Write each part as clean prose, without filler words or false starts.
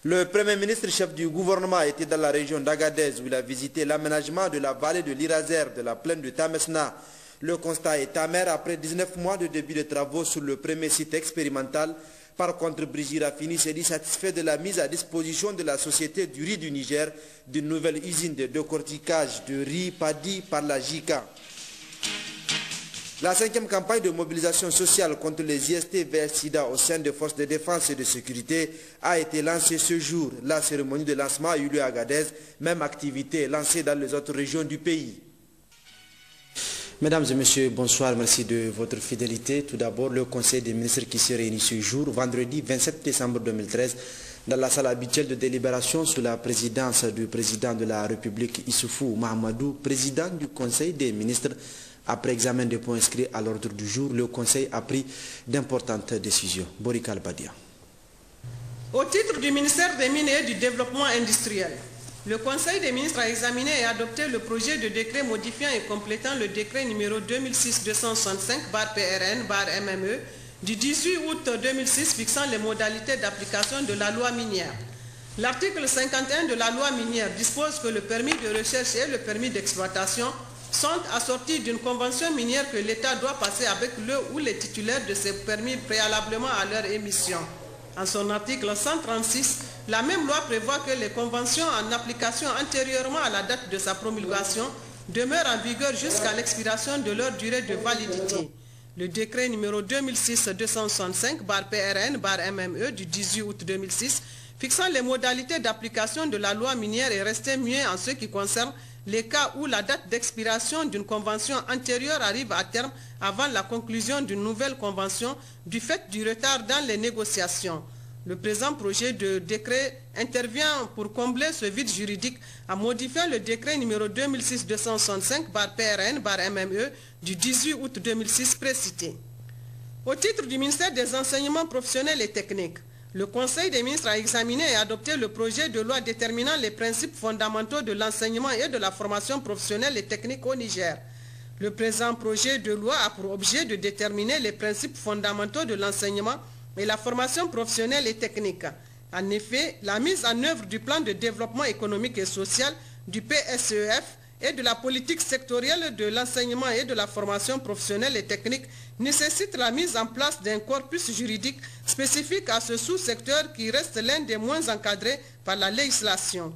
Le Premier ministre chef du gouvernement était dans la région d'Agadez où il a visité l'aménagement de la vallée de l'Iraser de la plaine de Tamesna. Le constat est amer après 19 mois de début de travaux sur le premier site expérimental. Par contre, Brigitte Raffini s'est dit satisfait de la mise à disposition de la Société du riz du Niger d'une nouvelle usine de décortiquage de riz paddy par la JICA. La 5e campagne de mobilisation sociale contre les IST VS-Sida au sein des forces de défense et de sécurité a été lancée ce jour. La cérémonie de lancement a eu lieu à Agadez, même activité lancée dans les autres régions du pays. Mesdames et messieurs, bonsoir, merci de votre fidélité. Tout d'abord, le Conseil des ministres qui se réunit ce jour, vendredi 27 décembre 2013, dans la salle habituelle de délibération sous la présidence du président de la République Issoufou Mahamadou, président du Conseil des ministres. Après examen des points inscrits à l'ordre du jour, le Conseil a pris d'importantes décisions. Borika Al-Badia. Au titre du ministère des Mines et du Développement industriel, le Conseil des ministres a examiné et adopté le projet de décret modifiant et complétant le décret numéro 2006-265/PRN/MME du 18 août 2006 fixant les modalités d'application de la loi minière. L'article 51 de la loi minière dispose que le permis de recherche et le permis d'exploitation sont assortis d'une convention minière que l'État doit passer avec le ou les titulaires de ces permis préalablement à leur émission. En son article 136, la même loi prévoit que les conventions en application antérieurement à la date de sa promulgation demeurent en vigueur jusqu'à l'expiration de leur durée de validité. Le décret numéro 2006-265/PRN/MME du 18 août 2006 fixant les modalités d'application de la loi minière est resté muet en ce qui concerne les cas où la date d'expiration d'une convention antérieure arrive à terme avant la conclusion d'une nouvelle convention du fait du retard dans les négociations. Le présent projet de décret intervient pour combler ce vide juridique en modifiant le décret numéro 2006-265/PRN/MME du 18 août 2006 précité. Au titre du ministère des Enseignements professionnels et techniques, le Conseil des ministres a examiné et adopté le projet de loi déterminant les principes fondamentaux de l'enseignement et de la formation professionnelle et technique au Niger. Le présent projet de loi a pour objet de déterminer les principes fondamentaux de l'enseignement et la formation professionnelle et technique. En effet, la mise en œuvre du plan de développement économique et social, du PSEF, et de la politique sectorielle de l'enseignement et de la formation professionnelle et technique nécessite la mise en place d'un corpus juridique spécifique à ce sous-secteur qui reste l'un des moins encadrés par la législation.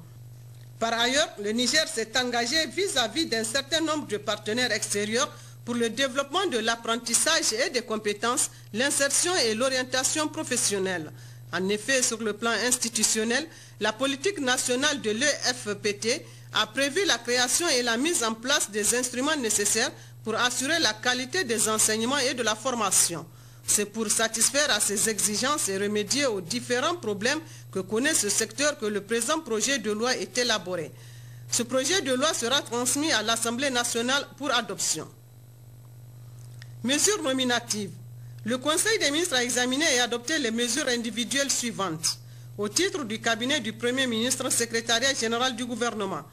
Par ailleurs, le Niger s'est engagé vis-à-vis d'un certain nombre de partenaires extérieurs pour le développement de l'apprentissage et des compétences, l'insertion et l'orientation professionnelle. En effet, sur le plan institutionnel, la politique nationale de l'EFPT a prévu la création et la mise en place des instruments nécessaires pour assurer la qualité des enseignements et de la formation. C'est pour satisfaire à ces exigences et remédier aux différents problèmes que connaît ce secteur que le présent projet de loi est élaboré. Ce projet de loi sera transmis à l'Assemblée nationale pour adoption. Mesures nominatives. Le Conseil des ministres a examiné et adopté les mesures individuelles suivantes. Au titre du cabinet du Premier ministre, secrétariat général du gouvernement,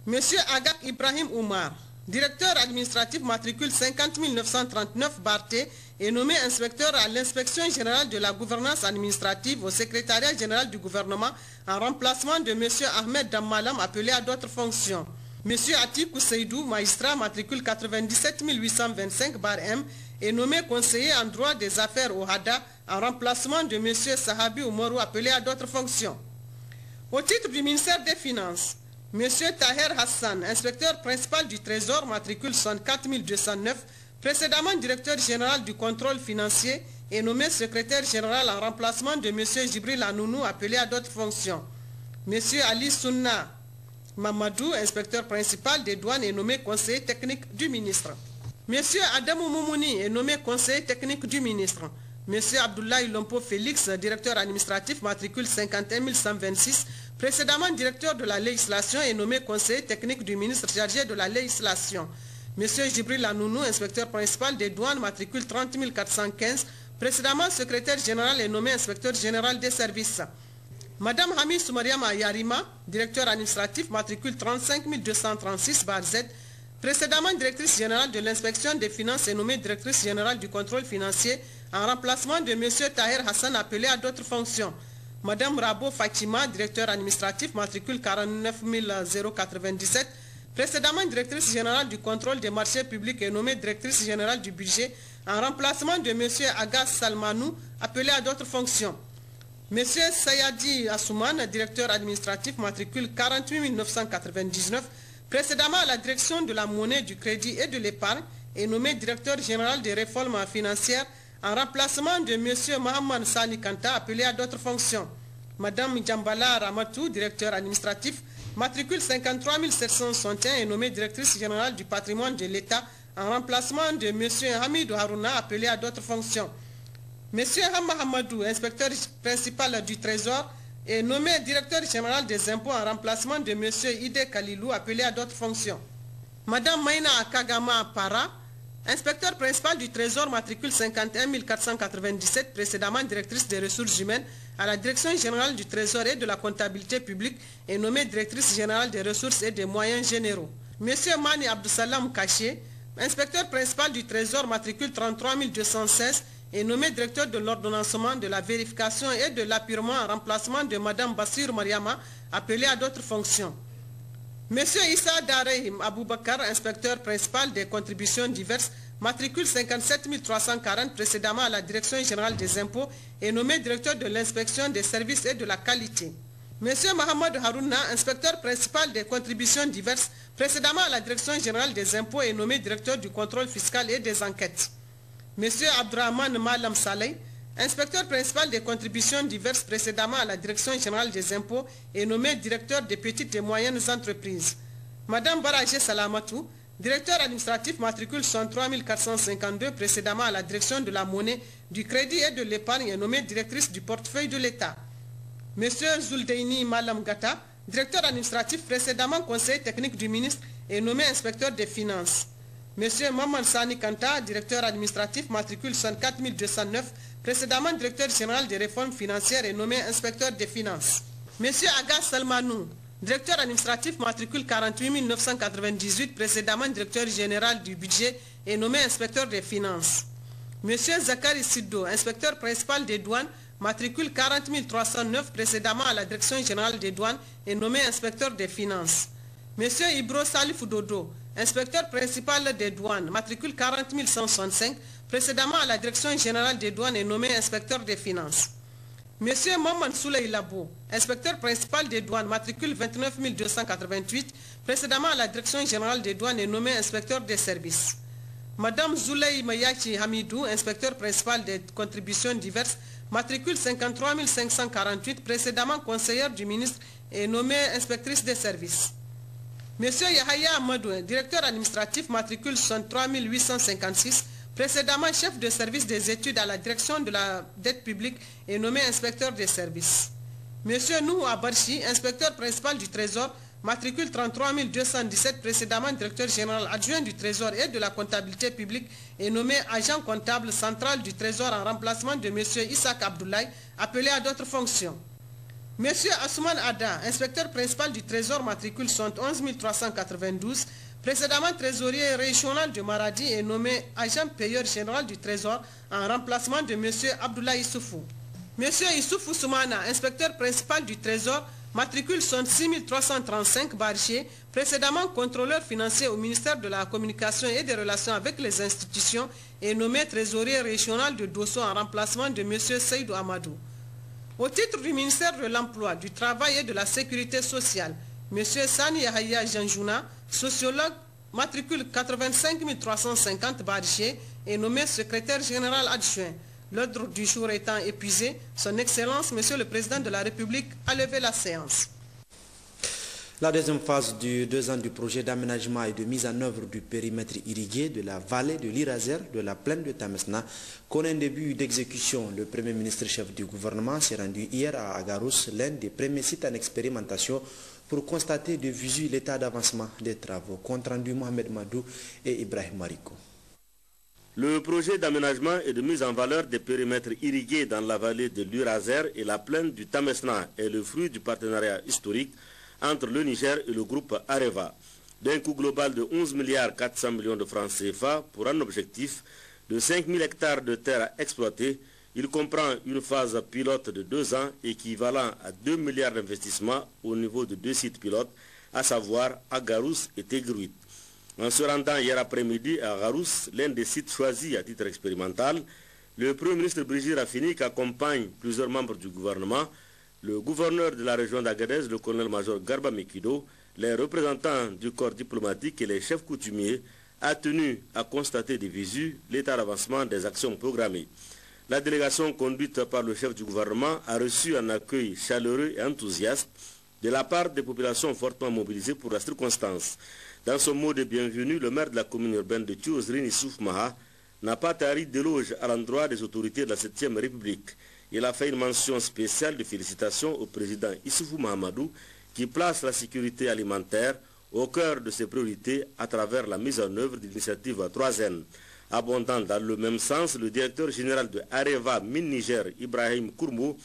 M. Agak Ibrahim Oumar, directeur administratif matricule 50 939 Barté, est nommé inspecteur à l'inspection générale de la gouvernance administrative au secrétariat général du gouvernement en remplacement de M. Ahmed Dammalam appelé à d'autres fonctions. M. Atikou Seydou, magistrat matricule 97 825 bar-M, est nommé conseiller en droit des affaires au HADA en remplacement de M. Sahabi Oumarou appelé à d'autres fonctions. Au titre du ministère des Finances, M. Taher Hassan, inspecteur principal du Trésor, matricule 64 209, précédemment directeur général du contrôle financier, est nommé secrétaire général en remplacement de M. Jibril Anounou, appelé à d'autres fonctions. M. Ali Sunna Mamadou, inspecteur principal des douanes, est nommé conseiller technique du ministre. M. Adamou Moumouni est nommé conseiller technique du ministre. M. Abdoulaye Lompo Félix, directeur administratif, matricule 51 126, précédemment directeur de la législation, est nommé conseiller technique du ministre chargé de la législation. M. Jibril Anounou, inspecteur principal des douanes, matricule 30 415, précédemment secrétaire général, est nommé inspecteur général des services. Madame Hamid Soumariama Yarima, directeur administratif, matricule 35 236 bar Z, précédemment directrice générale de l'inspection des finances, est nommée directrice générale du contrôle financier en remplacement de M. Taher Hassan appelé à d'autres fonctions. Madame Rabo Fatima, directeur administratif, matricule 49 097, précédemment directrice générale du contrôle des marchés publics et nommée directrice générale du budget, en remplacement de M. Agas Salmanou, appelé à d'autres fonctions. M. Sayadi Assouman, directeur administratif, matricule 48 999, précédemment à la direction de la monnaie, du crédit et de l'épargne, est nommé directeur général des réformes financières en remplacement de M. Mohamed Sani Kanta, appelé à d'autres fonctions. Mme Djambala Ramatou, directeur administratif, matricule 53 761, est nommée directrice générale du patrimoine de l'État en remplacement de M. Hamidou Harouna, appelé à d'autres fonctions. M. Hamma Hamadou, inspecteur principal du Trésor, est nommé directeur général des impôts en remplacement de M. Ide Kalilou, appelé à d'autres fonctions. Mme Maïna Kagama Para, inspecteur principal du Trésor, matricule 51 497, précédemment directrice des ressources humaines à la direction générale du Trésor et de la comptabilité publique, est nommée directrice générale des ressources et des moyens généraux. M. Mani Abdoussalam Kaché, inspecteur principal du Trésor, matricule 33 216, est nommé directeur de l'ordonnancement, de la vérification et de l'appurement en remplacement de Mme Bassir Mariama, appelée à d'autres fonctions. M. Issa Darehim Aboubakar, inspecteur principal des contributions diverses, matricule 57 340, précédemment à la direction générale des impôts, est nommé directeur de l'inspection des services et de la qualité. M. Mohamed Harouna, inspecteur principal des contributions diverses, précédemment à la direction générale des impôts, est nommé directeur du contrôle fiscal et des enquêtes. M. Abdurrahman Malam Saleh, inspecteur principal des contributions diverses, précédemment à la direction générale des impôts, est nommé directeur des petites et moyennes entreprises. Mme Barajé Salamatou, directeur administratif, matricule 63 452, précédemment à la direction de la monnaie, du crédit et de l'épargne, est nommée directrice du portefeuille de l'État. M. Zuldeini Malam Gata, directeur administratif, précédemment conseiller technique du ministre, est nommé inspecteur des finances. M. Maman Sani Kanta, directeur administratif, matricule 64 209, précédemment directeur général des réformes financières, est nommé inspecteur des finances. M. Agas Salmanou, directeur administratif, matricule 48 998, précédemment directeur général du budget, est nommé inspecteur des finances. M. Zakari Siddo, inspecteur principal des douanes, matricule 40 309, précédemment à la direction générale des douanes, est nommé inspecteur des finances. M. Ibro Salif Dodo, inspecteur principal des douanes, matricule 40 165, précédemment à la direction générale des douanes, est nommé inspecteur des finances. M. Maman Souley Labo, inspecteur principal des douanes, matricule 29 288, précédemment à la direction générale des douanes, est nommé inspecteur des services. Mme Zouley Mayachi Hamidou, inspecteur principal des contributions diverses, matricule 53 548, précédemment conseillère du ministre, est nommée inspectrice des services. M. Yahaya Amadou, directeur administratif, matricule 63 856, précédemment chef de service des études à la direction de la dette publique, est nommé inspecteur des services. M. Nou Abarchi, inspecteur principal du Trésor, matricule 33 217, précédemment directeur général adjoint du Trésor et de la comptabilité publique, est nommé agent comptable central du Trésor en remplacement de M. Isaac Abdoulaye, appelé à d'autres fonctions. M. Assouman Ada, inspecteur principal du Trésor, matricule 71 392, précédemment trésorier régional de Maradi, est nommé agent payeur général du Trésor en remplacement de M. Abdoulaye Issoufou. M. Issoufou Soumana, inspecteur principal du Trésor, matricule 66 335 Barchier, précédemment contrôleur financier au ministère de la Communication et des Relations avec les institutions, est nommé trésorier régional de Dosso en remplacement de M. Seydou Amadou. Au titre du ministère de l'Emploi, du Travail et de la Sécurité sociale, M. Sani Yahya Janjouna, sociologue, matricule 85 350 Barchier, est nommé secrétaire général adjoint. L'ordre du jour étant épuisé, son Excellence, Monsieur le Président de la République, a levé la séance. La deuxième phase du 2 ans du projet d'aménagement et de mise en œuvre du périmètre irrigué de la vallée de l'Iraser de la plaine de Tamesna connaît un début d'exécution. Le Premier ministre chef du gouvernement s'est rendu hier à Agarous, l'un des premiers sites en expérimentation, pour constater de visu l'état d'avancement des travaux. Compte rendu Mohamed Madou et Ibrahim Mariko. Le projet d'aménagement et de mise en valeur des périmètres irrigués dans la vallée de l'Iraser et la plaine du Tamesna est le fruit du partenariat historique entre le Niger et le groupe Areva, d'un coût global de 11 400 millions de francs CFA pour un objectif de 5 000 hectares de terres à exploiter Il comprend une phase pilote de 2 ans équivalent à 2 milliards d'investissements au niveau de 2 sites pilotes, à savoir Agarous et Tegruit. En se rendant hier après-midi à Agarous, l'un des sites choisis à titre expérimental, le Premier ministre Brigitte Raffini, qui accompagne plusieurs membres du gouvernement, le gouverneur de la région d'Agadez, le colonel-major Garba Mekido, les représentants du corps diplomatique et les chefs coutumiers, a tenu à constater de visu l'état d'avancement des actions programmées. La délégation conduite par le chef du gouvernement a reçu un accueil chaleureux et enthousiaste de la part des populations fortement mobilisées pour la circonstance. Dans son mot de bienvenue, le maire de la commune urbaine de Tiozrine, Issouf Maha, n'a pas tari d'éloge à l'endroit des autorités de la 7e République. Il a fait une mention spéciale de félicitations au président Issoufou Mahamadou qui place la sécurité alimentaire au cœur de ses priorités à travers la mise en œuvre de l'initiative 3N. Abondant dans le même sens, le directeur général de Areva Mine Niger, Ibrahim Kourmou,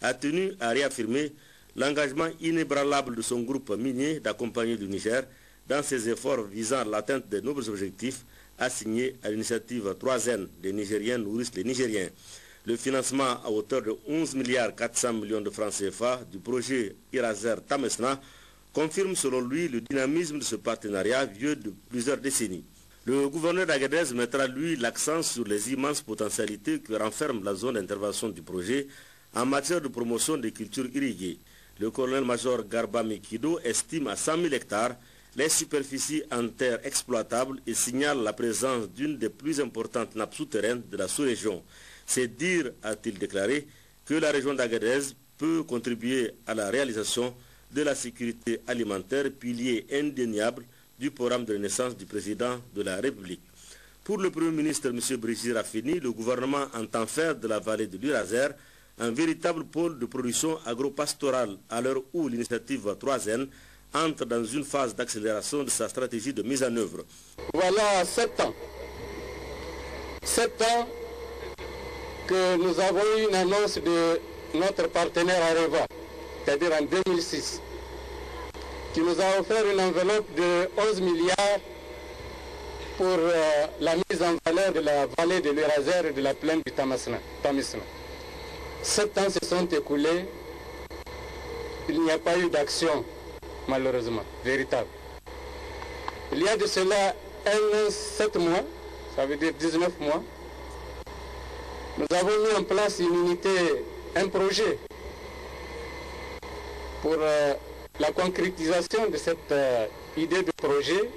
a tenu à réaffirmer l'engagement inébranlable de son groupe minier d'accompagner le Niger dans ses efforts visant l'atteinte des nombreux objectifs assignés à l'initiative 3N des Nigériens nourrissent les Nigériens. Le financement à hauteur de 11 milliards 400 millions de francs CFA du projet Irazer Tamesna confirme selon lui le dynamisme de ce partenariat vieux de plusieurs décennies. Le gouverneur d'Agadez mettra lui l'accent sur les immenses potentialités que renferme la zone d'intervention du projet en matière de promotion des cultures irriguées. Le colonel-major Garba Mekido estime à 100 000 hectares les superficies en terre exploitables et signale la présence d'une des plus importantes nappes souterraines de la sous-région. C'est dire, a-t-il déclaré, que la région d'Agadez peut contribuer à la réalisation de la sécurité alimentaire, pilier indéniable du programme de renaissance du président de la République. Pour le Premier ministre M. Brigitte Raffini, le gouvernement entend faire de la vallée de l'Urazer un véritable pôle de production agro-pastorale à l'heure où l'initiative 3N entre dans une phase d'accélération de sa stratégie de mise en œuvre. Voilà 7 ans. 7 ans que nous avons eu une annonce de notre partenaire Areva, c'est-à-dire en 2006, qui nous a offert une enveloppe de 11 milliards pour la mise en valeur de la vallée de l'Urazer et de la plaine du Tamesna. 7 ans se sont écoulés, il n'y a pas eu d'action, malheureusement, véritable. Il y a de cela 7 mois, ça veut dire 19 mois, nous avons mis en place une unité, un projet pour la concrétisation de cette idée de projet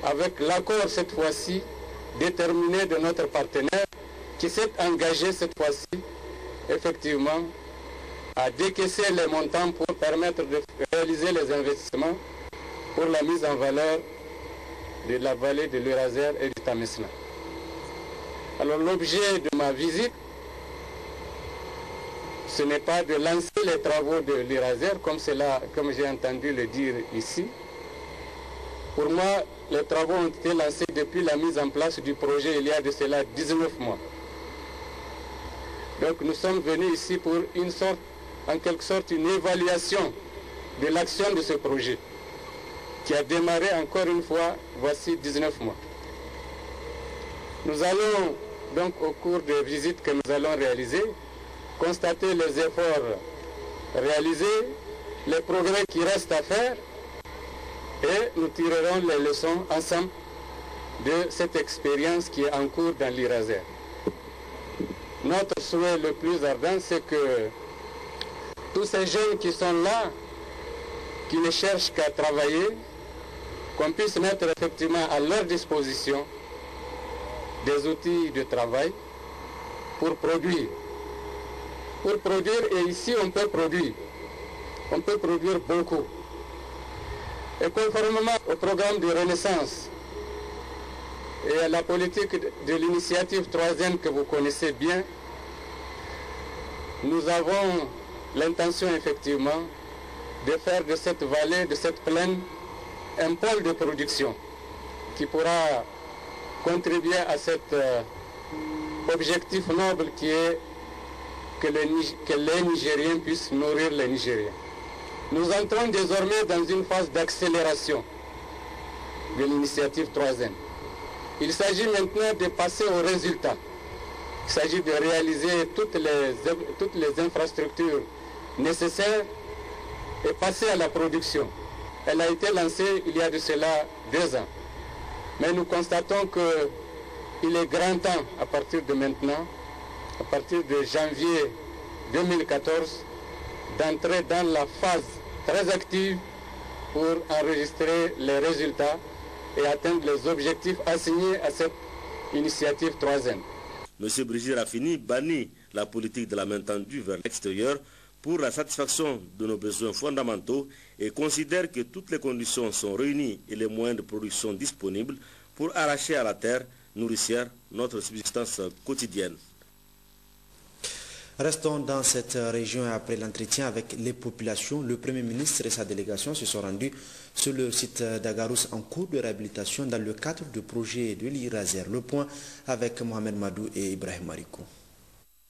avec l'accord cette fois-ci déterminé de notre partenaire qui s'est engagé cette fois-ci effectivement à décaisser les montants pour permettre de réaliser les investissements pour la mise en valeur de la vallée de l'Urazer et du Tamesna. Alors l'objet de ma visite, ce n'est pas de lancer les travaux de l'Urazer comme j'ai entendu le dire ici. Pour moi, les travaux ont été lancés depuis la mise en place du projet il y a de cela 19 mois. Donc nous sommes venus ici pour en quelque sorte une évaluation de l'action de ce projet qui a démarré encore une fois, voici 19 mois. Nous allons donc au cours des visites que nous allons réaliser, constater les efforts réalisés, les progrès qui restent à faire et nous tirerons les leçons ensemble de cette expérience qui est en cours dans l'Urazer. Notre souhait le plus ardent, c'est que tous ces jeunes qui sont là, qui ne cherchent qu'à travailler, qu'on puisse mettre effectivement à leur disposition des outils de travail pour produire. Pour produire, et ici on peut produire. On peut produire beaucoup. Et conformément au programme de Renaissance et à la politique de l'initiative 3N que vous connaissez bien, nous avons l'intention effectivement de faire de cette vallée, de cette plaine, un pôle de production qui pourra contribuer à cet objectif noble qui est que les Nigériens puissent nourrir les Nigériens. Nous entrons désormais dans une phase d'accélération de l'initiative 3N. Il s'agit maintenant de passer aux résultats. Il s'agit de réaliser toutes les infrastructures nécessaires et passer à la production. Elle a été lancée il y a de cela 2 ans. Mais nous constatons qu'il est grand temps, à partir de maintenant, à partir de janvier 2014, d'entrer dans la phase très active pour enregistrer les résultats et atteindre les objectifs assignés à cette initiative 3N. M. Brigitte Raffini bannit la politique de la main tendue vers l'extérieur pour la satisfaction de nos besoins fondamentaux et considère que toutes les conditions sont réunies et les moyens de production disponibles pour arracher à la terre nourricière notre subsistance quotidienne. Restons dans cette région après l'entretien avec les populations. Le Premier ministre et sa délégation se sont rendus sur le site d'Agarous en cours de réhabilitation dans le cadre du projet de l'Iraser. Le point avec Mohamed Madou et Ibrahim Marikou.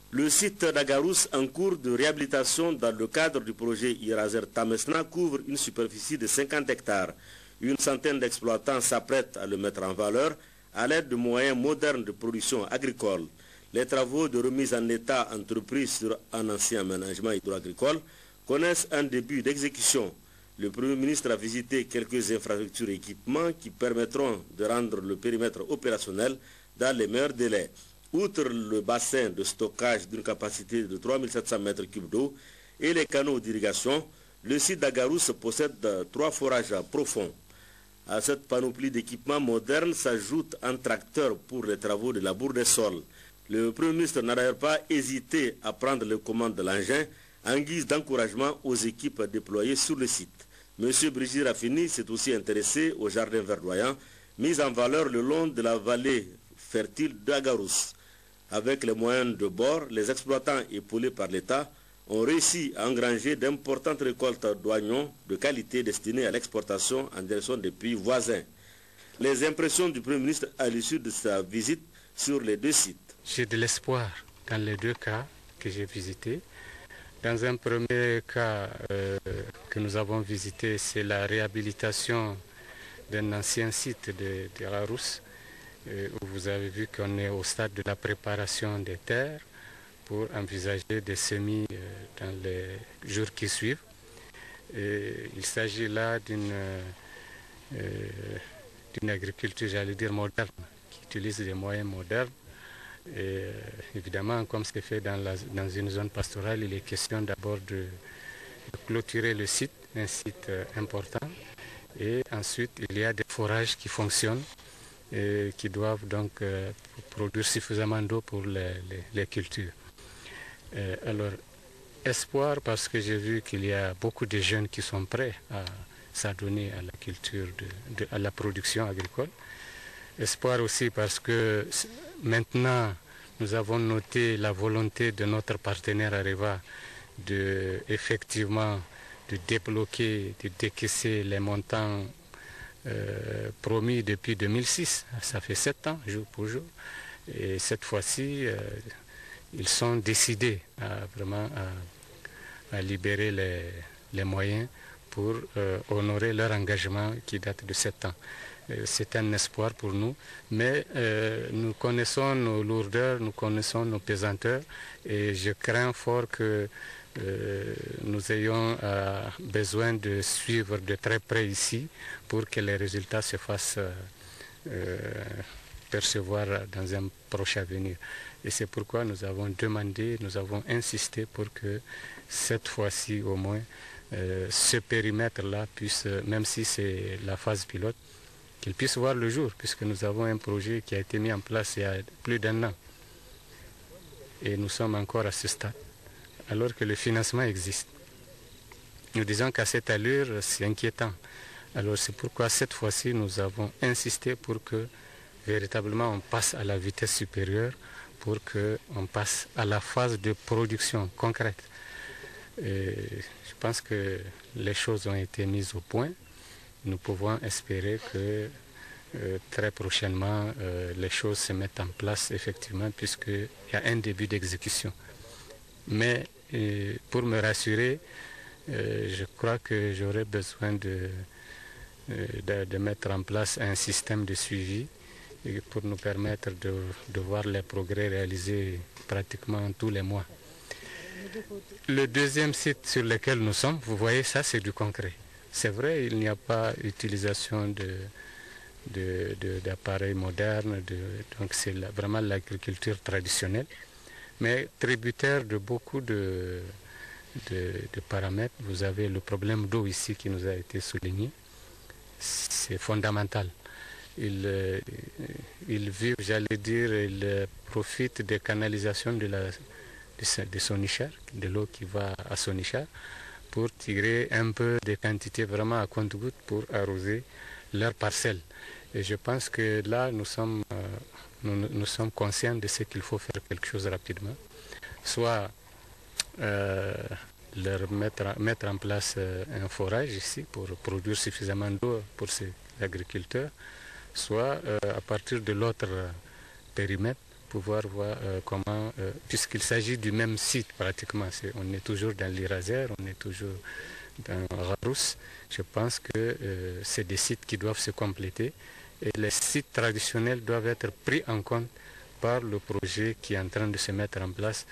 Le site d'Agarous en cours de réhabilitation dans le cadre du projet Iraser Tamesna couvre une superficie de 50 hectares. Une centaine d'exploitants s'apprêtent à le mettre en valeur à l'aide de moyens modernes de production agricole. Les travaux de remise en état entrepris sur un ancien aménagement hydro-agricole connaissent un début d'exécution. Le Premier ministre a visité quelques infrastructures et équipements qui permettront de rendre le périmètre opérationnel dans les meilleurs délais. Outre le bassin de stockage d'une capacité de 3700 m3 d'eau et les canaux d'irrigation, le site d'Agarous possède 3 forages profonds. À cette panoplie d'équipements modernes s'ajoute un tracteur pour les travaux de labour des sols. Le Premier ministre n'a d'ailleurs pas hésité à prendre les commandes de l'engin en guise d'encouragement aux équipes déployées sur le site. M. Brigitte Raffini s'est aussi intéressé aux jardins verdoyants mis en valeur le long de la vallée fertile d'Agarous. Avec les moyens de bord, les exploitants épaulés par l'État ont réussi à engranger d'importantes récoltes d'oignons de qualité destinées à l'exportation en direction des pays voisins. Les impressions du Premier ministre à l'issue de sa visite sur les 2 sites. J'ai de l'espoir dans les 2 cas que j'ai visités. Dans un premier cas que nous avons visité, c'est la réhabilitation d'un ancien site de Agarous, où vous avez vu qu'on est au stade de la préparation des terres pour envisager des semis dans les jours qui suivent. Il s'agit là d'une agriculture, j'allais dire, moderne, qui utilise des moyens modernes. Et évidemment, comme c'est fait dans une zone pastorale, il est question d'abord de clôturer le site, un site important. Et ensuite, il y a des forages qui fonctionnent et qui doivent donc produire suffisamment d'eau pour les cultures. Alors, espoir parce que j'ai vu qu'il y a beaucoup de jeunes qui sont prêts à s'adonner à la culture, à la production agricole. Espoir aussi parce que maintenant nous avons noté la volonté de notre partenaire Areva de effectivement de débloquer, de décaisser les montants promis depuis 2006. Ça fait 7 ans, jour pour jour. Et cette fois-ci, ils sont décidés à libérer les moyens pour honorer leur engagement qui date de 7 ans. C'est un espoir pour nous, mais nous connaissons nos lourdeurs, nous connaissons nos pesanteurs et je crains fort que nous ayons besoin de suivre de très près ici pour que les résultats se fassent percevoir dans un proche avenir. Et c'est pourquoi nous avons demandé, nous avons insisté pour que cette fois-ci au moins, ce périmètre-là puisse, même si c'est la phase pilote, qu'il puisse voir le jour, puisque nous avons un projet qui a été mis en place il y a plus d'1 an. Et nous sommes encore à ce stade, alors que le financement existe. Nous disons qu'à cette allure, c'est inquiétant. Alors c'est pourquoi cette fois-ci, nous avons insisté pour que véritablement on passe à la vitesse supérieure, pour qu'on passe à la phase de production concrète. Et je pense que les choses ont été mises au point. Nous pouvons espérer que très prochainement les choses se mettent en place effectivement puisqu'il y a un début d'exécution. Mais pour me rassurer, je crois que j'aurais besoin de mettre en place un système de suivi et pour nous permettre de voir les progrès réalisés pratiquement tous les mois. Le deuxième site sur lequel nous sommes, vous voyez, ça c'est du concret. C'est vrai, il n'y a pas utilisation d'appareils modernes, donc c'est vraiment l'agriculture traditionnelle, mais tributaire de beaucoup de paramètres. Vous avez le problème d'eau ici qui nous a été souligné, c'est fondamental. Ils vivent, j'allais dire, ils profitent des canalisations de Sonichar, de l'eau qui va à Sonichar, pour tirer un peu de quantité vraiment à compte-gouttes pour arroser leurs parcelles. Et je pense que là, nous sommes conscients de ce qu'il faut faire quelque chose rapidement. Soit leur mettre en place un forage ici pour produire suffisamment d'eau pour ces agriculteurs, soit à partir de l'autre périmètre, pouvoir voir comment, puisqu'il s'agit du même site pratiquement, on est toujours dans l'Iraser, on est toujours dans Rarous, je pense que c'est des sites qui doivent se compléter et les sites traditionnels doivent être pris en compte par le projet qui est en train de se mettre en place,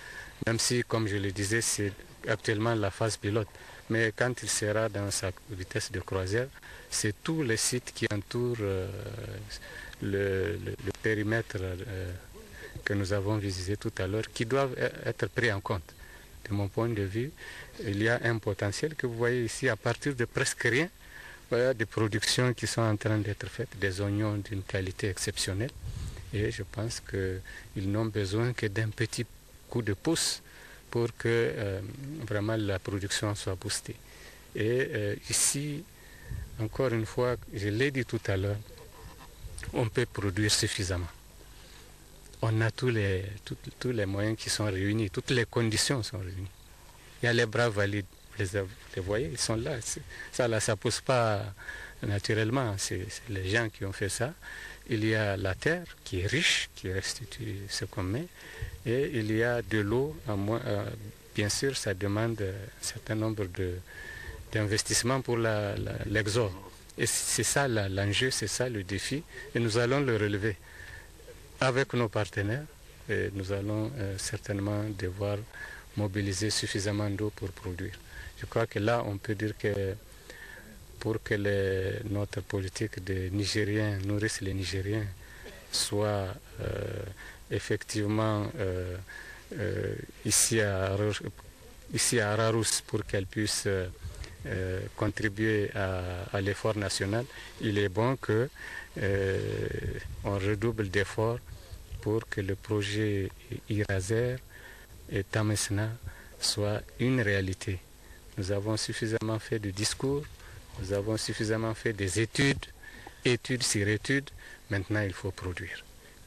même si, comme je le disais, c'est actuellement la phase pilote. Mais quand il sera dans sa vitesse de croisière, c'est tous les sites qui entourent le périmètre que nous avons visité tout à l'heure qui doivent être pris en compte. De mon point de vue, il y a un potentiel que vous voyez ici à partir de presque rien. Voilà des productions qui sont en train d'être faites, des oignons d'une qualité exceptionnelle. Et je pense qu'ils n'ont besoin que d'un petit coup de pouce pour que vraiment la production soit boostée. Et ici, encore une fois, je l'ai dit tout à l'heure, on peut produire suffisamment. On a tous les moyens qui sont réunis, toutes les conditions sont réunies. Il y a les bras valides, vous les voyez, ils sont là. Ça ne pousse pas naturellement, c'est les gens qui ont fait ça. Il y a la terre qui est riche, qui restitue ce qu'on met, et il y a de l'eau, bien sûr ça demande un certain nombre d'investissements pour l'exode. Et c'est ça l'enjeu, c'est ça le défi, et nous allons le relever avec nos partenaires, et nous allons certainement devoir mobiliser suffisamment d'eau pour produire. Je crois que là, on peut dire que pour que notre politique de Nigériens nourrisse les Nigériens soit effectivement ici à Rarous pour qu'elle puisse contribuer à l'effort national, il est bon qu'on redouble d'efforts pour que le projet Iraser et Tamesna soit une réalité. Nous avons suffisamment fait de discours, nous avons suffisamment fait des études sur études. Maintenant, il faut produire.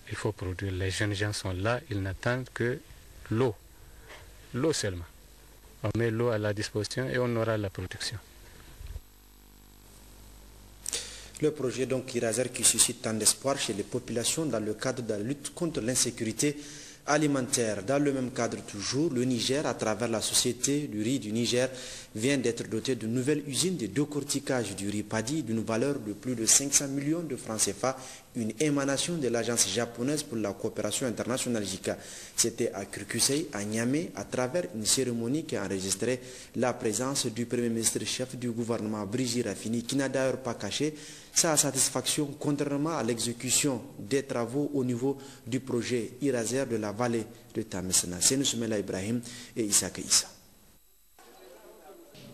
Il faut produire. Les jeunes gens sont là, ils n'attendent que l'eau. L'eau seulement. On met l'eau à la disposition et on aura la production. Le projet donc Iraser qui suscite tant d'espoir chez les populations dans le cadre de la lutte contre l'insécurité alimentaire. Dans le même cadre toujours, le Niger, à travers la société du riz du Niger, vient d'être doté de nouvelles usines de décortiquage du riz paddy d'une valeur de plus de 500 millions de francs CFA, une émanation de l'agence japonaise pour la coopération internationale JICA. C'était à Kirkusei, à Niamey, à travers une cérémonie qui a enregistré la présence du Premier ministre chef du gouvernement Brigitte Rafini, qui n'a d'ailleurs pas caché sa satisfaction contrairement à l'exécution des travaux au niveau du projet Iraser de la vallée de Tamesna. C'est Soumela Ibrahim et Issaka Issa.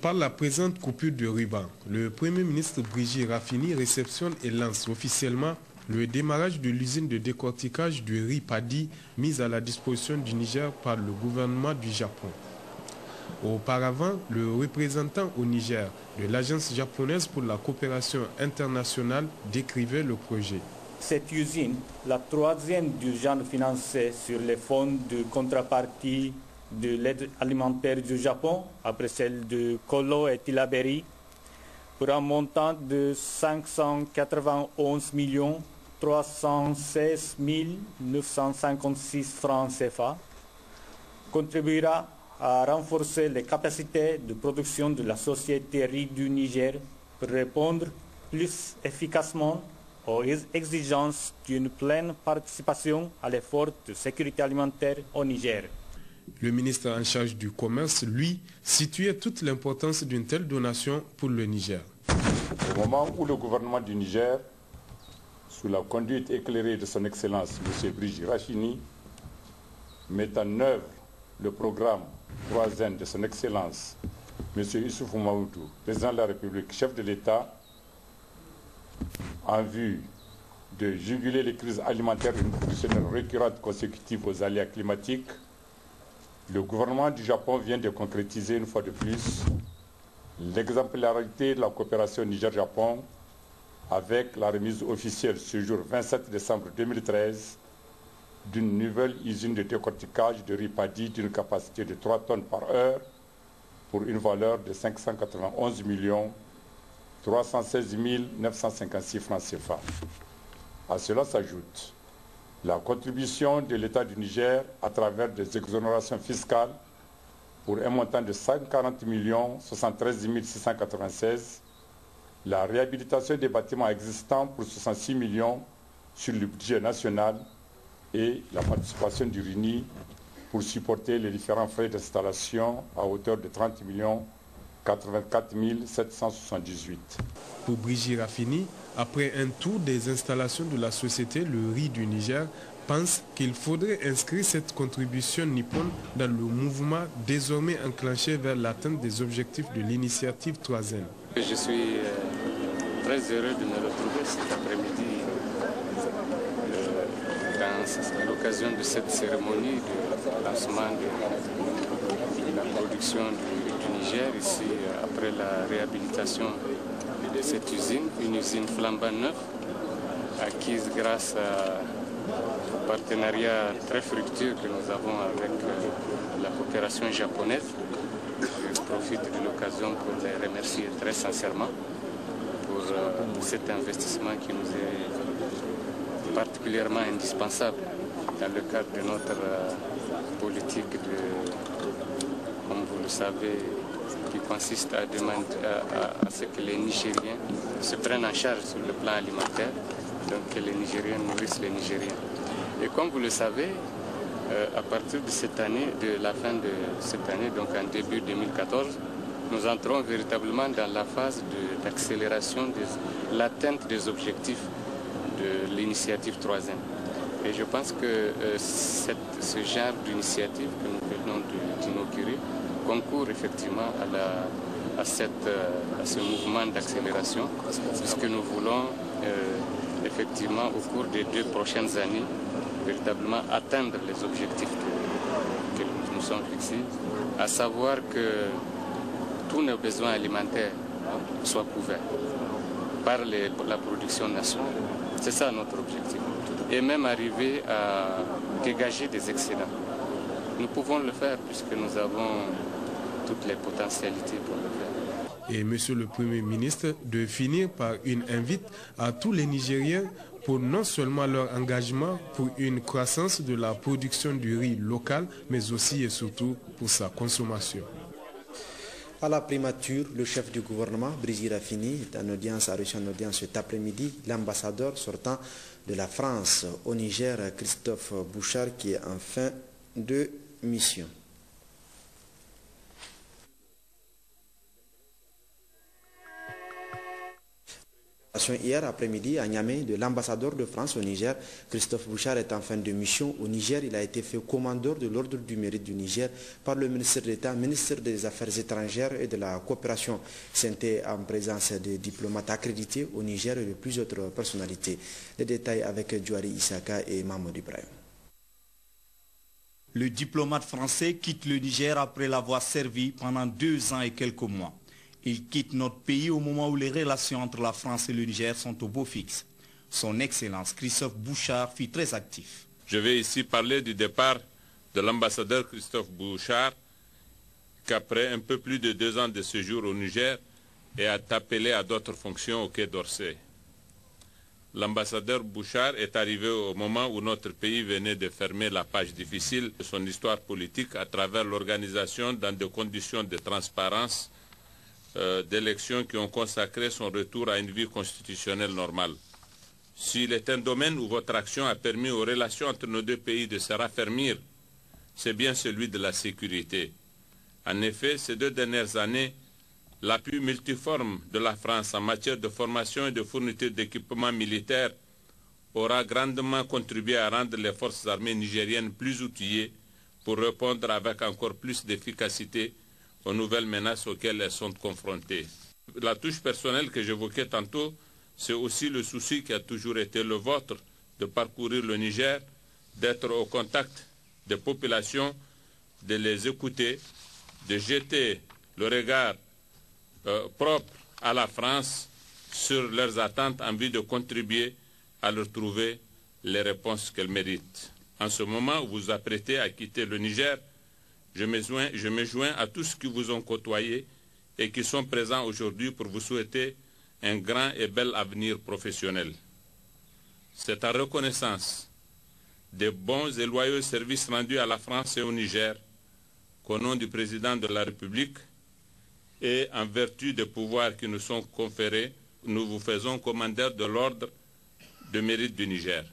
Par la présente coupure de ruban, le Premier ministre Brigitte Rafini réceptionne et lance officiellement le démarrage de l'usine de décortiquage du riz paddy mise à la disposition du Niger par le gouvernement du Japon. Auparavant, le représentant au Niger de l'agence japonaise pour la coopération internationale décrivait le projet. Cette usine, la troisième du genre financée sur les fonds de contrepartie de l'aide alimentaire du Japon, après celle de Kolo et Tilaberi, pour un montant de 591 316 956 francs CFA, contribuera à renforcer les capacités de production de la société riz du Niger pour répondre plus efficacement aux exigences d'une pleine participation à l'effort de sécurité alimentaire au Niger. Le ministre en charge du commerce, lui, situait toute l'importance d'une telle donation pour le Niger. Au moment où le gouvernement du Niger, sous la conduite éclairée de son Excellence M. Brigitte Rafini, met en œuvre le programme 3N de son Excellence M. Issoufou Mahamadou, président de la République, chef de l'État, en vue de juguler les crises alimentaires et nutritionnelles récurrentes consécutives aux aléas climatiques, le gouvernement du Japon vient de concrétiser une fois de plus l'exemplarité de la coopération Niger-Japon avec la remise officielle ce jour 27 décembre 2013 d'une nouvelle usine de décortiquage de riz paddy d'une capacité de 3 tonnes par heure pour une valeur de 591 316 956 francs CFA. À cela s'ajoute la contribution de l'État du Niger à travers des exonérations fiscales pour un montant de 140 73 696, la réhabilitation des bâtiments existants pour 66 millions sur le budget national et la participation du RINI pour supporter les différents frais d'installation à hauteur de 30 84 778. Pour Brigitte Rafini, après un tour des installations de la société Le Riz du Niger, pense qu'il faudrait inscrire cette contribution nippone dans le mouvement désormais enclenché vers l'atteinte des objectifs de l'initiative 3N. Je suis très heureux de me retrouver cet après-midi à l'occasion de cette cérémonie de lancement de la production du Niger, ici après la réhabilitation de cette usine, une usine flambant neuve, acquise grâce au partenariat très fructueux que nous avons avec la coopération japonaise. Je profite de l'occasion pour les remercier très sincèrement pour cet investissement qui nous est particulièrement indispensable dans le cadre de notre politique comme vous le savez, qui consiste à demander à ce que les Nigériens se prennent en charge sur le plan alimentaire, donc que les Nigériens nourrissent les Nigériens. Et comme vous le savez, à partir de cette année, de la fin de cette année, donc en début 2014, nous entrons véritablement dans la phase d'accélération de l'atteinte des objectifs de l'initiative 3N. Et je pense que ce genre d'initiative que nous venons d'inaugurer concourt effectivement à ce mouvement d'accélération, puisque nous voulons effectivement au cours des 2 prochaines années véritablement atteindre les objectifs que nous nous sommes fixés, à savoir que tous nos besoins alimentaires soient couverts par la production nationale. C'est ça notre objectif. Et même arriver à dégager des excédents. Nous pouvons le faire puisque nous avons toutes les potentialités pour le faire. Et Monsieur le Premier ministre de finir par une invite à tous les Nigériens pour non seulement leur engagement pour une croissance de la production du riz local, mais aussi et surtout pour sa consommation. À la primature, le chef du gouvernement, Brigitte Rafini, a reçu en audience cet après-midi l'ambassadeur sortant de la France au Niger, Christophe Bouchard, qui est en fin de mission. Hier après-midi à Niamey de l'ambassadeur de France au Niger, Christophe Bouchard est en fin de mission au Niger. Il a été fait commandeur de l'ordre du mérite du Niger par le ministre d'État, ministre des Affaires étrangères et de la coopération. C'était en présence des diplomates accrédités au Niger et de plusieurs autres personnalités. Les détails avec Djouari Issaka et Mahmoud Ibrahim. Le diplomate français quitte le Niger après l'avoir servi pendant 2 ans et quelques mois. Il quitte notre pays au moment où les relations entre la France et le Niger sont au beau fixe. Son Excellence Christophe Bouchard fut très actif. Je vais ici parler du départ de l'ambassadeur Christophe Bouchard, qu'après un peu plus de 2 ans de séjour au Niger, est appelé à d'autres fonctions au Quai d'Orsay. L'ambassadeur Bouchard est arrivé au moment où notre pays venait de fermer la page difficile de son histoire politique à travers l'organisation dans des conditions de transparence d'élections qui ont consacré son retour à une vie constitutionnelle normale. S'il est un domaine où votre action a permis aux relations entre nos deux pays de se raffermir, c'est bien celui de la sécurité. En effet, ces 2 dernières années, l'appui multiforme de la France en matière de formation et de fourniture d'équipements militaires aura grandement contribué à rendre les forces armées nigériennes plus outillées pour répondre avec encore plus d'efficacité aux nouvelles menaces auxquelles elles sont confrontées. La touche personnelle que j'évoquais tantôt, c'est aussi le souci qui a toujours été le vôtre de parcourir le Niger, d'être au contact des populations, de les écouter, de jeter le regard propre à la France sur leurs attentes en vue de contribuer à leur trouver les réponses qu'elles méritent. En ce moment où vous vous apprêtez à quitter le Niger, je me joins à tous qui vous ont côtoyé et qui sont présents aujourd'hui pour vous souhaiter un grand et bel avenir professionnel. C'est en reconnaissance des bons et loyaux services rendus à la France et au Niger qu'au nom du président de la République et en vertu des pouvoirs qui nous sont conférés, nous vous faisons commandeur de l'ordre de mérite du Niger.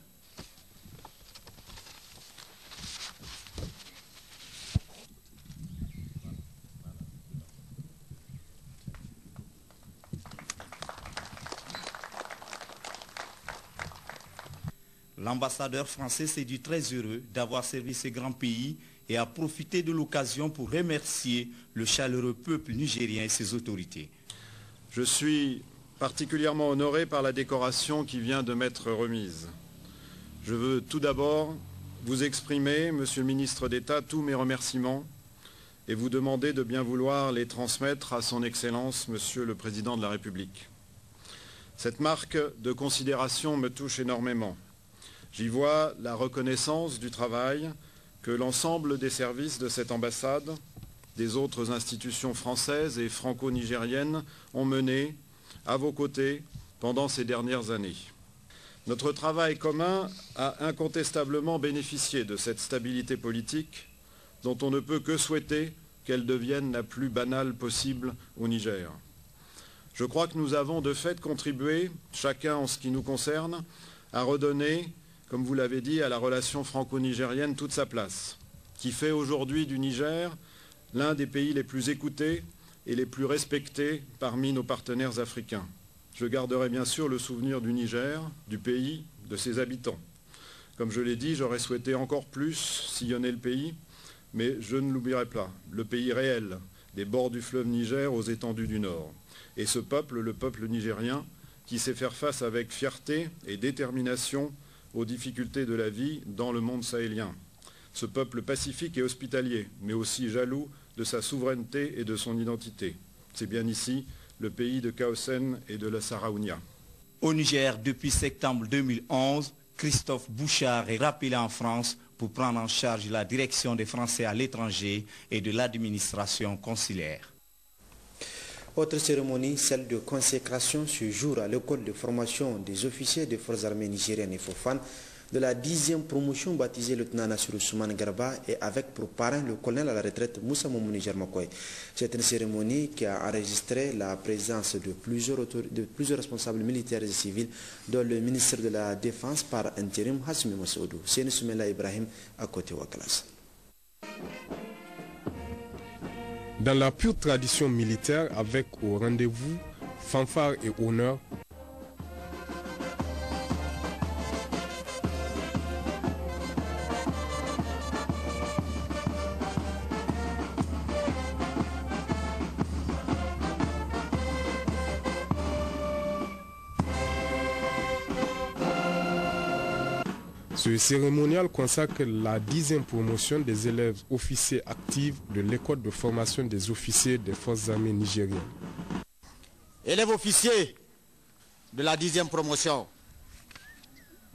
L'ambassadeur français s'est dit très heureux d'avoir servi ce grand pays et a profité de l'occasion pour remercier le chaleureux peuple nigérien et ses autorités. Je suis particulièrement honoré par la décoration qui vient de m'être remise. Je veux tout d'abord vous exprimer, Monsieur le ministre d'État, tous mes remerciements et vous demander de bien vouloir les transmettre à son Excellence, Monsieur le Président de la République. Cette marque de considération me touche énormément. J'y vois la reconnaissance du travail que l'ensemble des services de cette ambassade, des autres institutions françaises et franco-nigériennes ont mené à vos côtés pendant ces dernières années. Notre travail commun a incontestablement bénéficié de cette stabilité politique dont on ne peut que souhaiter qu'elle devienne la plus banale possible au Niger. Je crois que nous avons de fait contribué, chacun en ce qui nous concerne, à redonner, comme vous l'avez dit, à la relation franco-nigérienne toute sa place, qui fait aujourd'hui du Niger l'un des pays les plus écoutés et les plus respectés parmi nos partenaires africains. Je garderai bien sûr le souvenir du Niger, du pays, de ses habitants. Comme je l'ai dit, j'aurais souhaité encore plus sillonner le pays, mais je ne l'oublierai pas, le pays réel, des bords du fleuve Niger aux étendues du Nord. Et ce peuple, le peuple nigérien, qui sait faire face avec fierté et détermination aux difficultés de la vie dans le monde sahélien. Ce peuple pacifique et hospitalier, mais aussi jaloux de sa souveraineté et de son identité. C'est bien ici le pays de Kaosen et de la Saraounia. Au Niger, depuis septembre 2011, Christophe Bouchard est rappelé en France pour prendre en charge la direction des Français à l'étranger et de l'administration consulaire. Autre cérémonie, celle de consécration ce jour à l'école de formation des officiers des forces armées nigériennes et Fofan de la 10e promotion baptisée lieutenant Nassirou Soumane Garba et avec pour parrain le colonel à la retraite Moussa Moumouni Jarmakoy. C'est une cérémonie qui a enregistré la présence de plusieurs responsables militaires et civils dont le ministre de la Défense par intérim Hassimi Massoudou. C'est Soumela Ibrahim à côté Wakalas. Dans la pure tradition militaire, avec au rendez-vous fanfare et honneur, ce cérémonial consacre la 10e promotion des élèves officiers actifs de l'école de formation des officiers des forces armées nigériennes. Élèves officiers de la 10e promotion,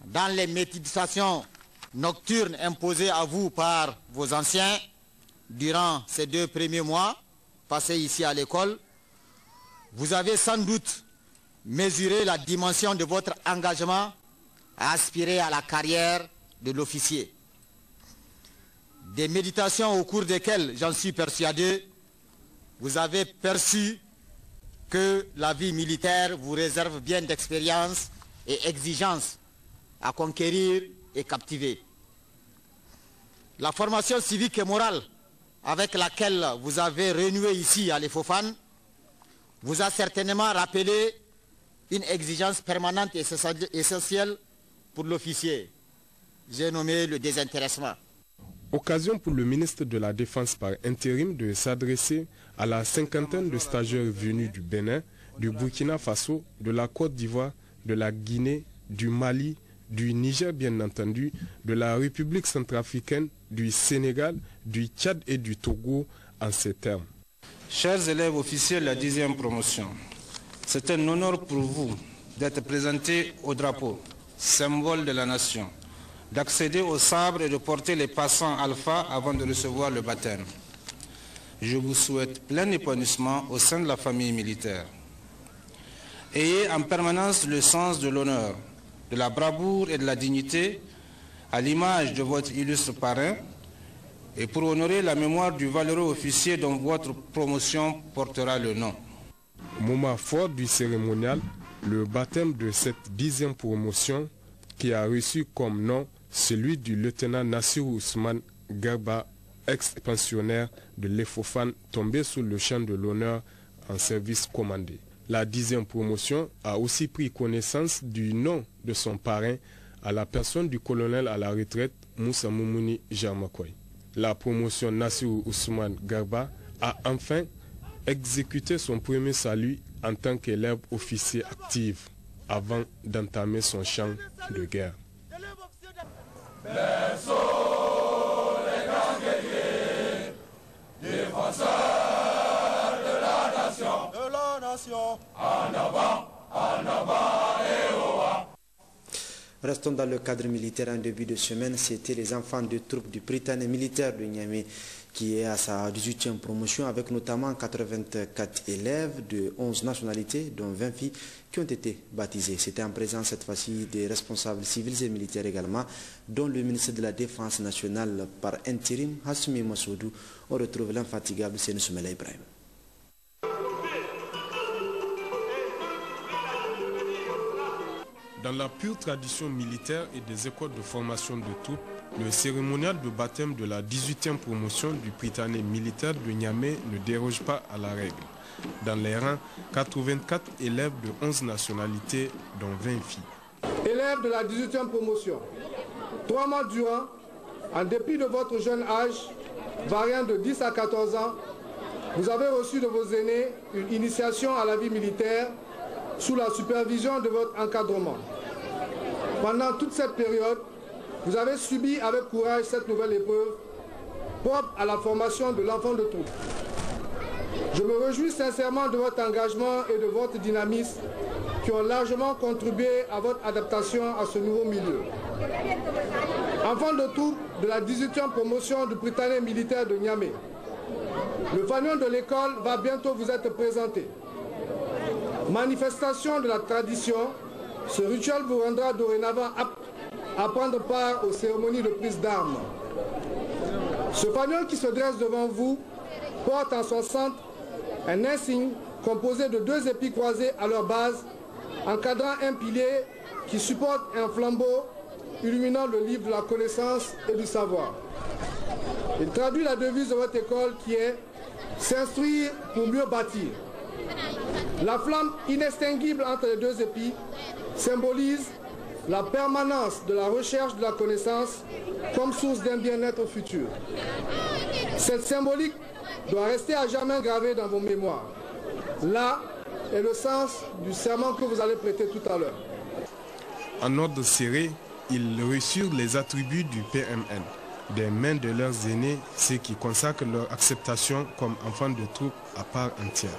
dans les méditations nocturnes imposées à vous par vos anciens durant ces 2 premiers mois passés ici à l'école, vous avez sans doute mesuré la dimension de votre engagement à aspirer à la carrière de l'officier. Des méditations au cours desquelles, j'en suis persuadé, vous avez perçu que la vie militaire vous réserve bien d'expérience et exigences à conquérir et captiver. La formation civique et morale avec laquelle vous avez renoué ici à l'Efofane vous a certainement rappelé une exigence permanente et essentielle pour l'officier. J'ai nommé le désintéressement. Occasion pour le ministre de la Défense par intérim de s'adresser à la cinquantaine de stagiaires venus du Bénin, du Burkina Faso, de la Côte d'Ivoire, de la Guinée, du Mali, du Niger bien entendu, de la République centrafricaine, du Sénégal, du Tchad et du Togo en ces termes. Chers élèves officiers de la 10e promotion, c'est un honneur pour vous d'être présentés au drapeau, symbole de la nation, d'accéder au sabre et de porter les passants alpha avant de recevoir le baptême. Je vous souhaite plein épanouissement au sein de la famille militaire. Ayez en permanence le sens de l'honneur, de la bravoure et de la dignité, à l'image de votre illustre parrain, et pour honorer la mémoire du valeureux officier dont votre promotion portera le nom. Moment fort du cérémonial, le baptême de cette 10e promotion qui a reçu comme nom celui du lieutenant Nassirou Ousmane Garba, ex-pensionnaire de l'Efofane, tombé sous le champ de l'honneur en service commandé. La 10e promotion a aussi pris connaissance du nom de son parrain à la personne du colonel à la retraite Moussa Moumouni Jarmakoy. La promotion Nassirou Ousmane Garba a enfin exécuté son premier salut en tant qu'élève officier actif avant d'entamer son champ de guerre. Berceau, les grands guerriers, défenseurs de la nation, en avant et au bas. Restons dans le cadre militaire. En début de semaine, c'était les enfants de troupes du Prytanée militaire de Niamey qui est à sa 18e promotion avec notamment 84 élèves de 11 nationalités, dont 20 filles qui ont été baptisées. C'était en présence cette fois-ci des responsables civils et militaires également, dont le ministre de la Défense nationale par intérim, Hassoumi Massoudou. On retrouve l'infatigable Sénou Soumela Ibrahim. Dans la pure tradition militaire et des écoles de formation de troupes, le cérémonial de baptême de la 18e promotion du Prytanée militaire de Niamey ne déroge pas à la règle. Dans les rangs, 84 élèves de 11 nationalités, dont 20 filles. Élèves de la 18e promotion, 3 mois durant, en dépit de votre jeune âge, variant de 10 à 14 ans, vous avez reçu de vos aînés une initiation à la vie militaire sous la supervision de votre encadrement. Pendant toute cette période, vous avez subi avec courage cette nouvelle épreuve propre à la formation de l'enfant de troupe. Je me réjouis sincèrement de votre engagement et de votre dynamisme qui ont largement contribué à votre adaptation à ce nouveau milieu. Enfant de troupe de la 18e promotion du Prytanée militaire de Niamey, le fanion de l'école va bientôt vous être présenté. Manifestation de la tradition, ce rituel vous rendra dorénavant apte à prendre part aux cérémonies de prise d'armes. Ce fanion qui se dresse devant vous porte en son centre un insigne composé de 2 épis croisés à leur base, encadrant un pilier qui supporte un flambeau illuminant le livre de la connaissance et du savoir. Il traduit la devise de votre école qui est « S'instruire pour mieux bâtir ». La flamme inextinguible entre les 2 épis symbolise la permanence de la recherche de la connaissance comme source d'un bien-être futur. Cette symbolique doit rester à jamais gravée dans vos mémoires. Là est le sens du serment que vous allez prêter tout à l'heure. En ordre serré, ils reçurent les attributs du PMN, des mains de leurs aînés, ce qui consacre leur acceptation comme enfants de troupe à part entière.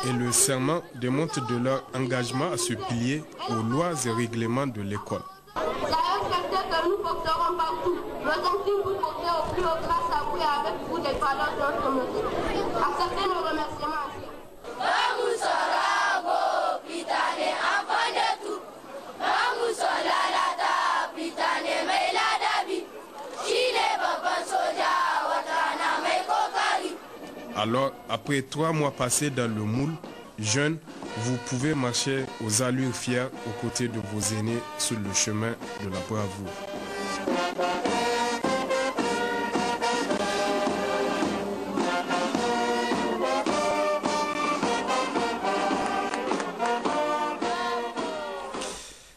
Et le serment démontre de leur engagement à se plier aux lois et règlements de l'école. Que nous porterons partout, le consigne vous porter au plus haut grâce à vous et avec vous des valeurs de notre communauté. Acceptez nos remerciements. Vamos Sorabo, Prytanée, enfant de tout. Vamos Solalata, Prytanée, Meiladabi. Chile, Papa Soja, Watana. Alors, après 3 mois passés dans le moule, jeunes, vous pouvez marcher aux allures fières aux côtés de vos aînés sur le chemin de la bravoure.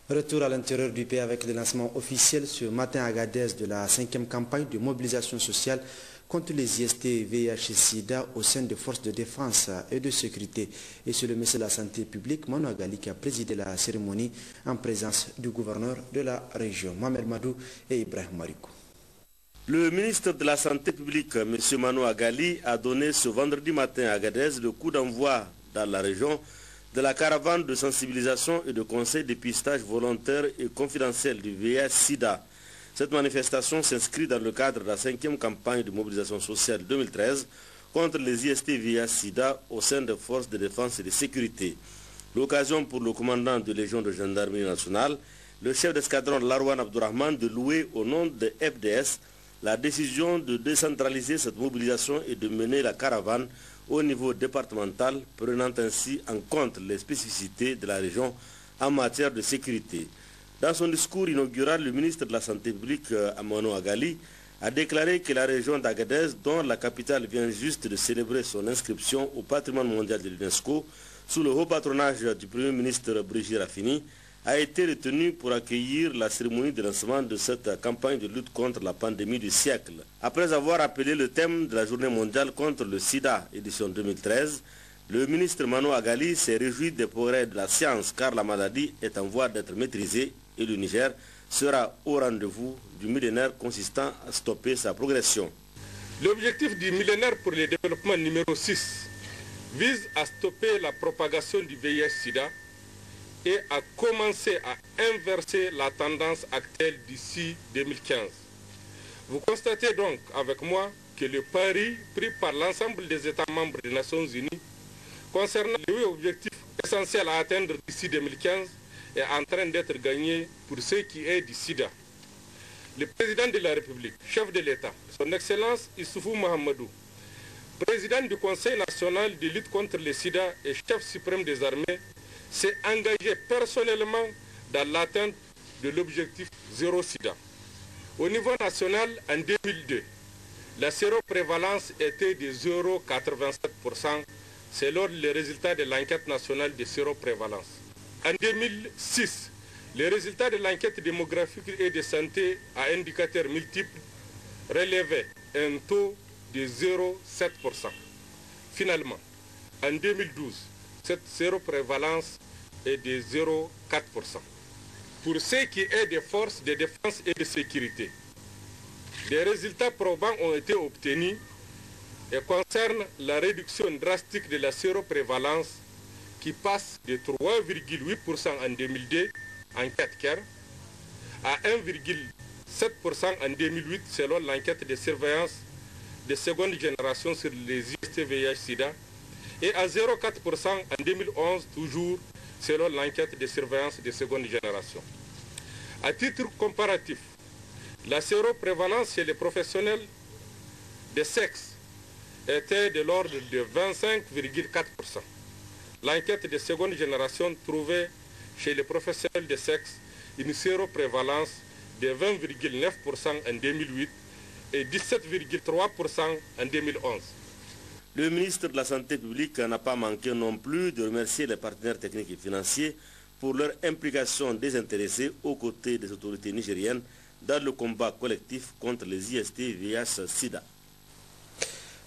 Retour à l'intérieur du pays avec le lancement officiel ce matin à Agadez de la 5e campagne de mobilisation sociale contre les IST, VIH et SIDA au sein des forces de défense et de sécurité. Et c'est le ministre de la Santé publique, Manu Agali, qui a présidé la cérémonie en présence du gouverneur de la région, Mohamed Madou et Ibrahim Marikou. Le ministre de la Santé publique, M. Manu Agali, a donné ce vendredi matin à Agadez le coup d'envoi dans la région de la caravane de sensibilisation et de conseil dépistage volontaire et confidentiel du VIH-Sida. Cette manifestation s'inscrit dans le cadre de la 5e campagne de mobilisation sociale 2013 contre les IST VIH-Sida au sein des forces de défense et de sécurité. L'occasion pour le commandant de Légion de gendarmerie nationale, le chef d'escadron Larwan Abdourahman, de louer au nom de FDS la décision de décentraliser cette mobilisation et de mener la caravane au niveau départemental, prenant ainsi en compte les spécificités de la région en matière de sécurité. Dans son discours inaugural, le ministre de la Santé publique, Manu Agali, a déclaré que la région d'Agadez, dont la capitale vient juste de célébrer son inscription au patrimoine mondial de l'UNESCO, sous le haut patronage du Premier ministre Brigitte Raffini, a été retenue pour accueillir la cérémonie de lancement de cette campagne de lutte contre la pandémie du siècle. Après avoir appelé le thème de la journée mondiale contre le sida, édition 2013, le ministre Manu Agali s'est réjoui des progrès de la science car la maladie est en voie d'être maîtrisée et le Niger sera au rendez-vous du millénaire consistant à stopper sa progression. L'objectif du millénaire pour le développement numéro 6 vise à stopper la propagation du VIH-Sida et à commencer à inverser la tendance actuelle d'ici 2015. Vous constatez donc avec moi que le pari pris par l'ensemble des États membres des Nations Unies concernant les objectifs essentiels à atteindre d'ici 2015 est en train d'être gagné pour ce qui est du sida. Le président de la République, chef de l'État, son Excellence Issoufou Mahamadou, président du Conseil national de lutte contre le sida et chef suprême des armées, s'est engagé personnellement dans l'atteinte de l'objectif zéro sida. Au niveau national, en 2002, la séroprévalence était de 0,87% selon les résultats de l'enquête nationale de séroprévalence. En 2006, les résultats de l'enquête démographique et de santé à indicateurs multiples relevaient un taux de 0,7%. Finalement, en 2012, cette séroprévalence est de 0,4%. Pour ce qui est des forces de défense et de sécurité, des résultats probants ont été obtenus et concernent la réduction drastique de la séroprévalence qui passe de 3,8% en 2002 en 4 quarts à 1,7% en 2008 selon l'enquête de surveillance de seconde génération sur les IST VIH-Sida et à 0,4% en 2011 toujours selon l'enquête de surveillance de seconde génération. À titre comparatif, la séroprévalence chez les professionnels de sexe était de l'ordre de 25,4%. L'enquête de seconde génération trouvait chez les professionnels de sexe une séroprévalence de 20,9% en 2008 et 17,3% en 2011. Le ministre de la Santé publique n'a pas manqué non plus de remercier les partenaires techniques et financiers pour leur implication désintéressée aux côtés des autorités nigériennes dans le combat collectif contre les IST VIH-Sida.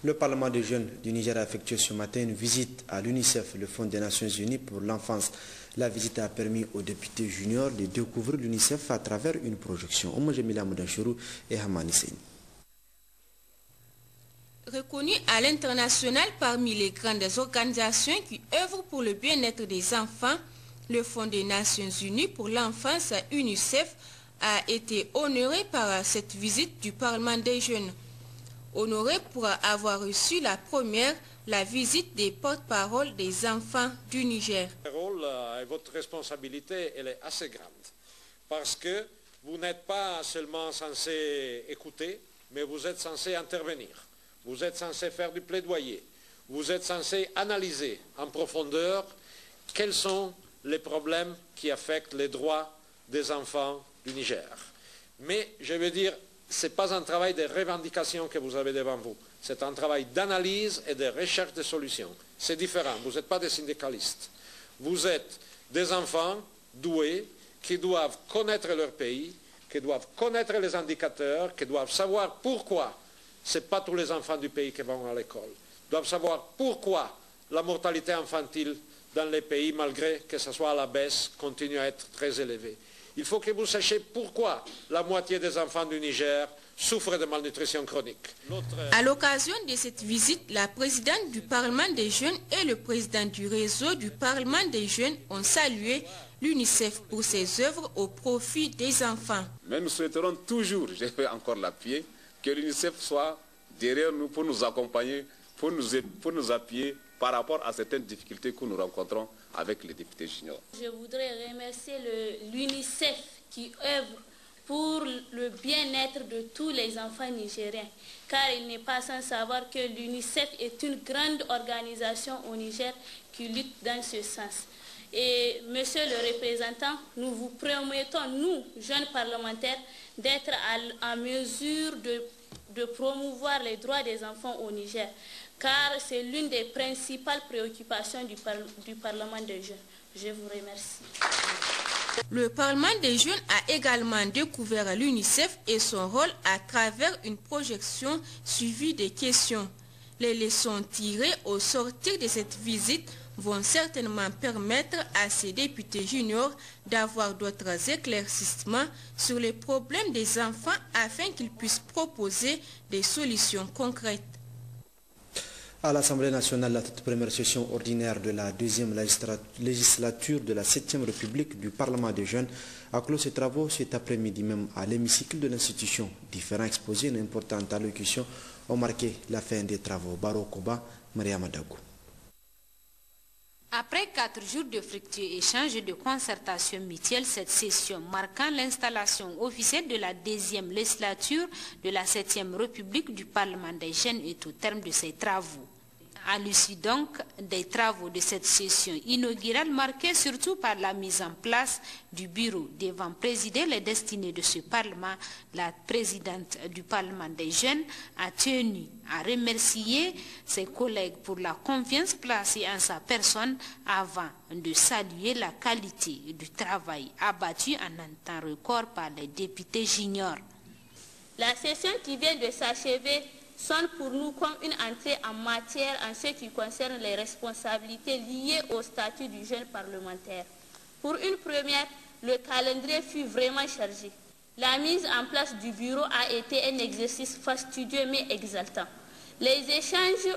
Le Parlement des jeunes du Niger a effectué ce matin une visite à l'UNICEF, le Fonds des Nations Unies pour l'enfance. La visite a permis aux députés juniors de découvrir l'UNICEF à travers une projection. Omojemila Moudanchourou et Hamani Seyni. Reconnu à l'international parmi les grandes organisations qui œuvrent pour le bien-être des enfants, le Fonds des Nations Unies pour l'enfance, UNICEF, a été honoré par cette visite du Parlement des jeunes. Honoré pour avoir reçu la première, la visite des porte-paroles des enfants du Niger. Votre rôle et votre responsabilité, elle est assez grande, parce que vous n'êtes pas seulement censé écouter, mais vous êtes censé intervenir. Vous êtes censé faire du plaidoyer. vous êtes censé analyser en profondeur quels sont les problèmes qui affectent les droits des enfants du Niger. Mais je veux dire, ce n'est pas un travail de revendication que vous avez devant vous, c'est un travail d'analyse et de recherche de solutions. C'est différent, vous n'êtes pas des syndicalistes. Vous êtes des enfants doués qui doivent connaître leur pays, qui doivent connaître les indicateurs, qui doivent savoir pourquoi ce n'est pas tous les enfants du pays qui vont à l'école. Ils doivent savoir pourquoi la mortalité infantile dans les pays, malgré que ce soit à la baisse, continue à être très élevée. Il faut que vous sachiez pourquoi la moitié des enfants du Niger souffrent de malnutrition chronique. À l'occasion de cette visite, la présidente du Parlement des jeunes et le président du réseau du Parlement des jeunes ont salué l'UNICEF pour ses œuvres au profit des enfants. Mais nous souhaiterons toujours, je vais encore l'appuyer, que l'UNICEF soit derrière nous pour nous accompagner, pour nous appuyer par rapport à certaines difficultés que nous rencontrons avec les députés juniors. Je voudrais remercier l'UNICEF qui œuvre pour le bien-être de tous les enfants nigériens, car il n'est pas sans savoir que l'UNICEF est une grande organisation au Niger qui lutte dans ce sens. Et monsieur le représentant, nous vous promettons, nous, jeunes parlementaires, d'être en mesure de promouvoir les droits des enfants au Niger, car c'est l'une des principales préoccupations du Parlement des jeunes. Je vous remercie. Le Parlement des jeunes a également découvert l'UNICEF et son rôle à travers une projection suivie des questions. Les leçons tirées au sortir de cette visite vont certainement permettre à ces députés juniors d'avoir d'autres éclaircissements sur les problèmes des enfants afin qu'ils puissent proposer des solutions concrètes. À l'Assemblée nationale, la toute première session ordinaire de la deuxième législature de la 7e République du Parlement des jeunes a clos ses travaux cet après-midi même à l'hémicycle de l'institution. Différents exposés et importantes allocutions ont marqué la fin des travaux. Baro Koba, Maria Madagou. Après 4 jours de fructueux échanges et de concertation mutuelle, cette session marquant l'installation officielle de la deuxième législature de la 7e République du Parlement des jeunes est au terme de ses travaux. À l'issue donc des travaux de cette session inaugurale marquée surtout par la mise en place du bureau devant présider les destinées de ce Parlement, la présidente du Parlement des jeunes a tenu à remercier ses collègues pour la confiance placée en sa personne avant de saluer la qualité du travail abattu en un temps record par les députés juniors. La session qui vient de s'achever sonne pour nous comme une entrée en matière en ce qui concerne les responsabilités liées au statut du jeune parlementaire. Pour une première, le calendrier fut vraiment chargé. La mise en place du bureau a été un exercice fastidieux mais exaltant. Les échanges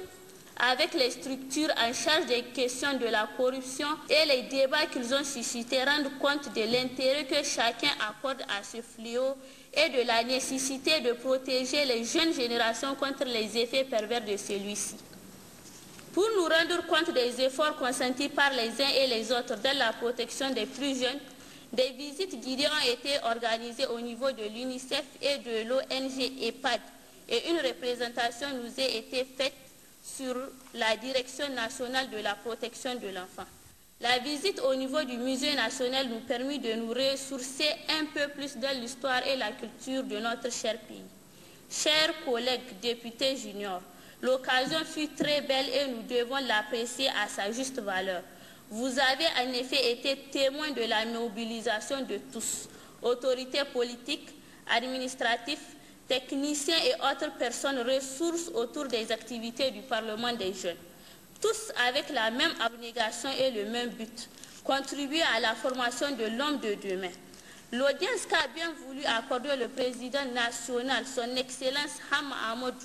avec les structures en charge des questions de la corruption et les débats qu'ils ont suscités rendent compte de l'intérêt que chacun accorde à ce fléau et de la nécessité de protéger les jeunes générations contre les effets pervers de celui-ci. Pour nous rendre compte des efforts consentis par les uns et les autres dans la protection des plus jeunes, des visites guidées ont été organisées au niveau de l'UNICEF et de l'ONG EPAD et une représentation nous a été faite sur la Direction nationale de la protection de l'enfant. La visite au niveau du Musée national nous permet de nous ressourcer un peu plus dans l'histoire et la culture de notre cher pays. Chers collègues députés juniors, l'occasion fut très belle et nous devons l'apprécier à sa juste valeur. Vous avez en effet été témoins de la mobilisation de tous, autorités politiques, administratifs, techniciens et autres personnes ressources autour des activités du Parlement des jeunes. Tous avec la même abnégation et le même but, contribuer à la formation de l'homme de demain. L'audience qu'a bien voulu accorder le président national, son Excellence Hama Amadou,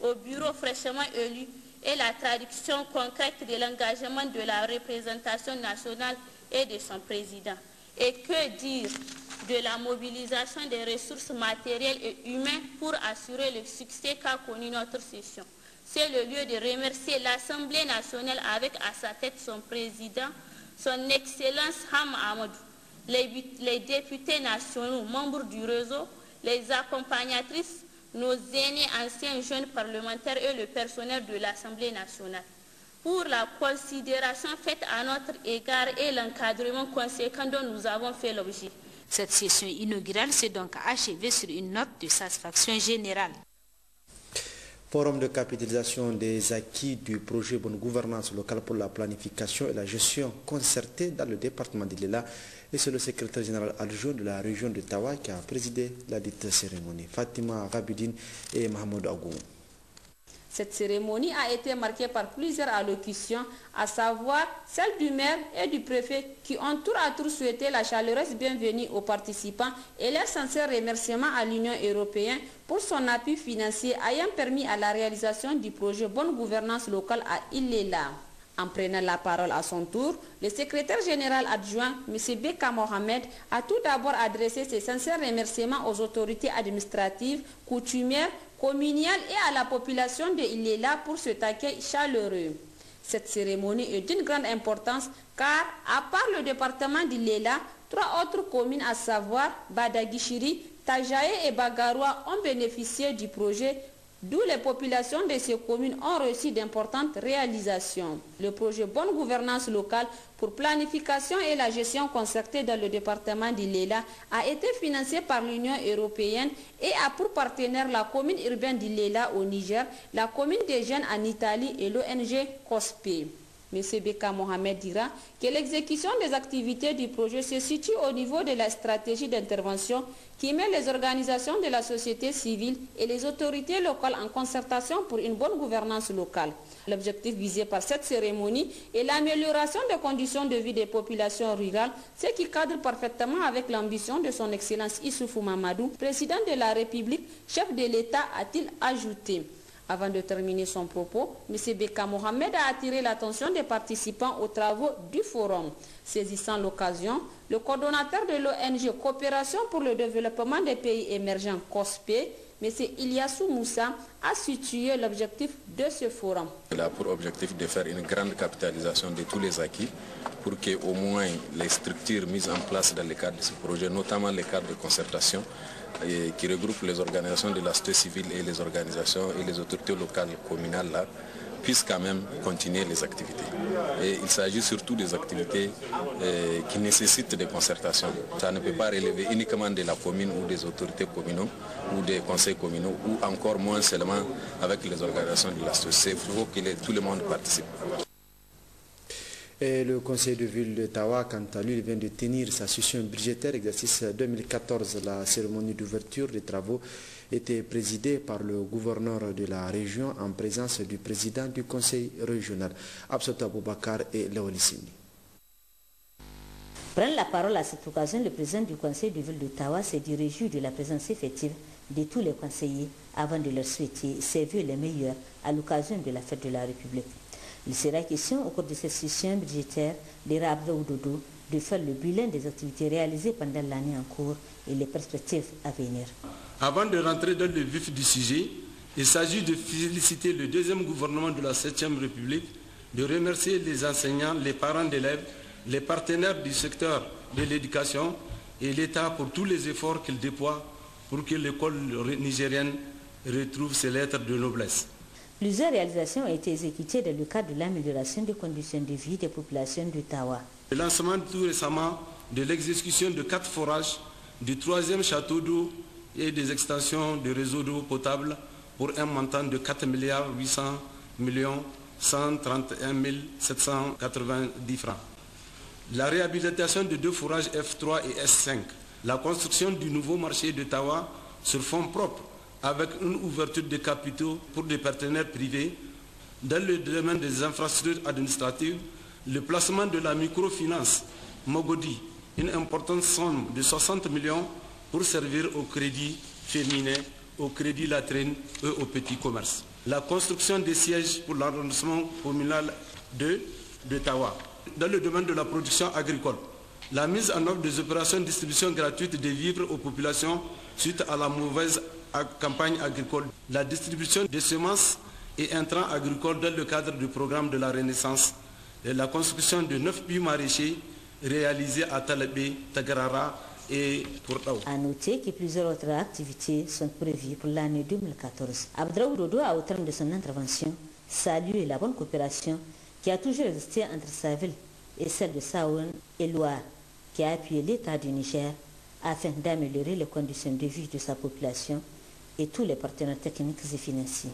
au bureau fraîchement élu, est la traduction concrète de l'engagement de la représentation nationale et de son président. Et que dire de la mobilisation des ressources matérielles et humaines pour assurer le succès qu'a connu notre session. C'est le lieu de remercier l'Assemblée nationale avec à sa tête son président, son Excellence Hama Amadou, les députés nationaux, membres du réseau, les accompagnatrices, nos aînés, anciens jeunes parlementaires et le personnel de l'Assemblée nationale. pour la considération faite à notre égard et l'encadrement conséquent dont nous avons fait l'objet. Cette session inaugurale s'est donc achevée sur une note de satisfaction générale. Forum de capitalisation des acquis du projet Bonne Gouvernance locale pour la planification et la gestion concertée dans le département d'Ilela. Et c'est le secrétaire général adjoint de la région de Tawa qui a présidé la dite cérémonie. Fatima Rabidine et Mahmoud Agou. Cette cérémonie a été marquée par plusieurs allocutions, à savoir celle du maire et du préfet qui ont tour à tour souhaité la chaleureuse bienvenue aux participants et leurs sincères remerciements à l'Union européenne pour son appui financier ayant permis à la réalisation du projet Bonne Gouvernance locale à Ilela. En prenant la parole à son tour, le secrétaire général adjoint, M. Beka Mohamed, a tout d'abord adressé ses sincères remerciements aux autorités administratives, coutumières, communales et à la population de Ilela pour cet accueil chaleureux. Cette cérémonie est d'une grande importance car, à part le département d'Ilela, 3 autres communes à savoir Badagishiri, Tajaye et Bagaroua ont bénéficié du projet, d'où les populations de ces communes ont reçu d'importantes réalisations. Le projet Bonne Gouvernance locale pour planification et la gestion concertée dans le département d'Ilela a été financé par l'Union européenne et a pour partenaire la commune urbaine d'Ilela au Niger, la commune des jeunes en Italie et l'ONG COSPE. M. Beka Mohamed dira que l'exécution des activités du projet se situe au niveau de la stratégie d'intervention qui met les organisations de la société civile et les autorités locales en concertation pour une bonne gouvernance locale. L'objectif visé par cette cérémonie est l'amélioration des conditions de vie des populations rurales, ce qui cadre parfaitement avec l'ambition de son Excellence Issoufou Mamadou, président de la République, chef de l'État, a-t-il ajouté. Avant de terminer son propos, M. Beka Mohamed a attiré l'attention des participants aux travaux du forum. Saisissant l'occasion, le coordonnateur de l'ONG Coopération pour le développement des pays émergents COSPE, M. Ilyassou Moussa, a situé l'objectif de ce forum. Il a pour objectif de faire une grande capitalisation de tous les acquis pour que au moins les structures mises en place dans le cadre de ce projet, notamment les cadres de concertation, qui regroupent les organisations de la société civile et les organisations et les autorités locales communales là, puissent quand même continuer les activités. Et il s'agit surtout des activités qui nécessitent des concertations. Ça ne peut pas relever uniquement de la commune ou des autorités communaux ou des conseils communaux ou encore moins seulement avec les organisations de la société. Il faut que tout le monde participe. Et le conseil de ville de Tawa, quant à lui, vient de tenir sa session budgétaire exercice 2014. La cérémonie d'ouverture des travaux était présidée par le gouverneur de la région en présence du président du conseil régional, Absota Boubacar et Léolissini. Prendre la parole à cette occasion, le président du conseil de ville de Tawa s'est dit réjoui de la présence effective de tous les conseillers avant de leur souhaiter ses vœux les meilleurs à l'occasion de la fête de la République. Il sera question au cours de cette session budgétaire des Abdraou Dodo de faire le bilan des activités réalisées pendant l'année en cours et les perspectives à venir. Avant de rentrer dans le vif du sujet, il s'agit de féliciter le deuxième gouvernement de la 7e République, de remercier les enseignants, les parents d'élèves, les partenaires du secteur de l'éducation et l'État pour tous les efforts qu'il déploie pour que l'école nigérienne retrouve ses lettres de noblesse. Plusieurs réalisations ont été exécutées dans le cadre de l'amélioration des conditions de vie des populations de Tawa. Le lancement tout récemment de l'exécution de 4 forages, du 3e château d'eau et des extensions de réseaux d'eau potable pour un montant de 4 800 131 790 francs. La réhabilitation de 2 forages F3 et S5. La construction du nouveau marché de Tawa sur fonds propres avec une ouverture de capitaux pour des partenaires privés dans le domaine des infrastructures administratives, le placement de la microfinance Mogodi, une importante somme de 60 millions pour servir au crédit féminin, au crédit latrine et au petit commerce. La construction des sièges pour l'arrondissement communal de Tawa. Dans le domaine de la production agricole, la mise en œuvre des opérations de distribution gratuite des vivres aux populations suite à la mauvaise campagne agricole, la distribution des semences et intrants agricoles dans le cadre du programme de la Renaissance et la construction de 9 puits maraîchers réalisés à Talabé, Tagarara et Portaou. A noter que plusieurs autres activités sont prévues pour l'année 2014. Abdraou Dodo a, au terme de son intervention, salué la bonne coopération qui a toujours existé entre sa ville et celle de Saoun et Loire, qui a appuyé l'État du Niger afin d'améliorer les conditions de vie de sa population et tous les partenaires techniques et financiers.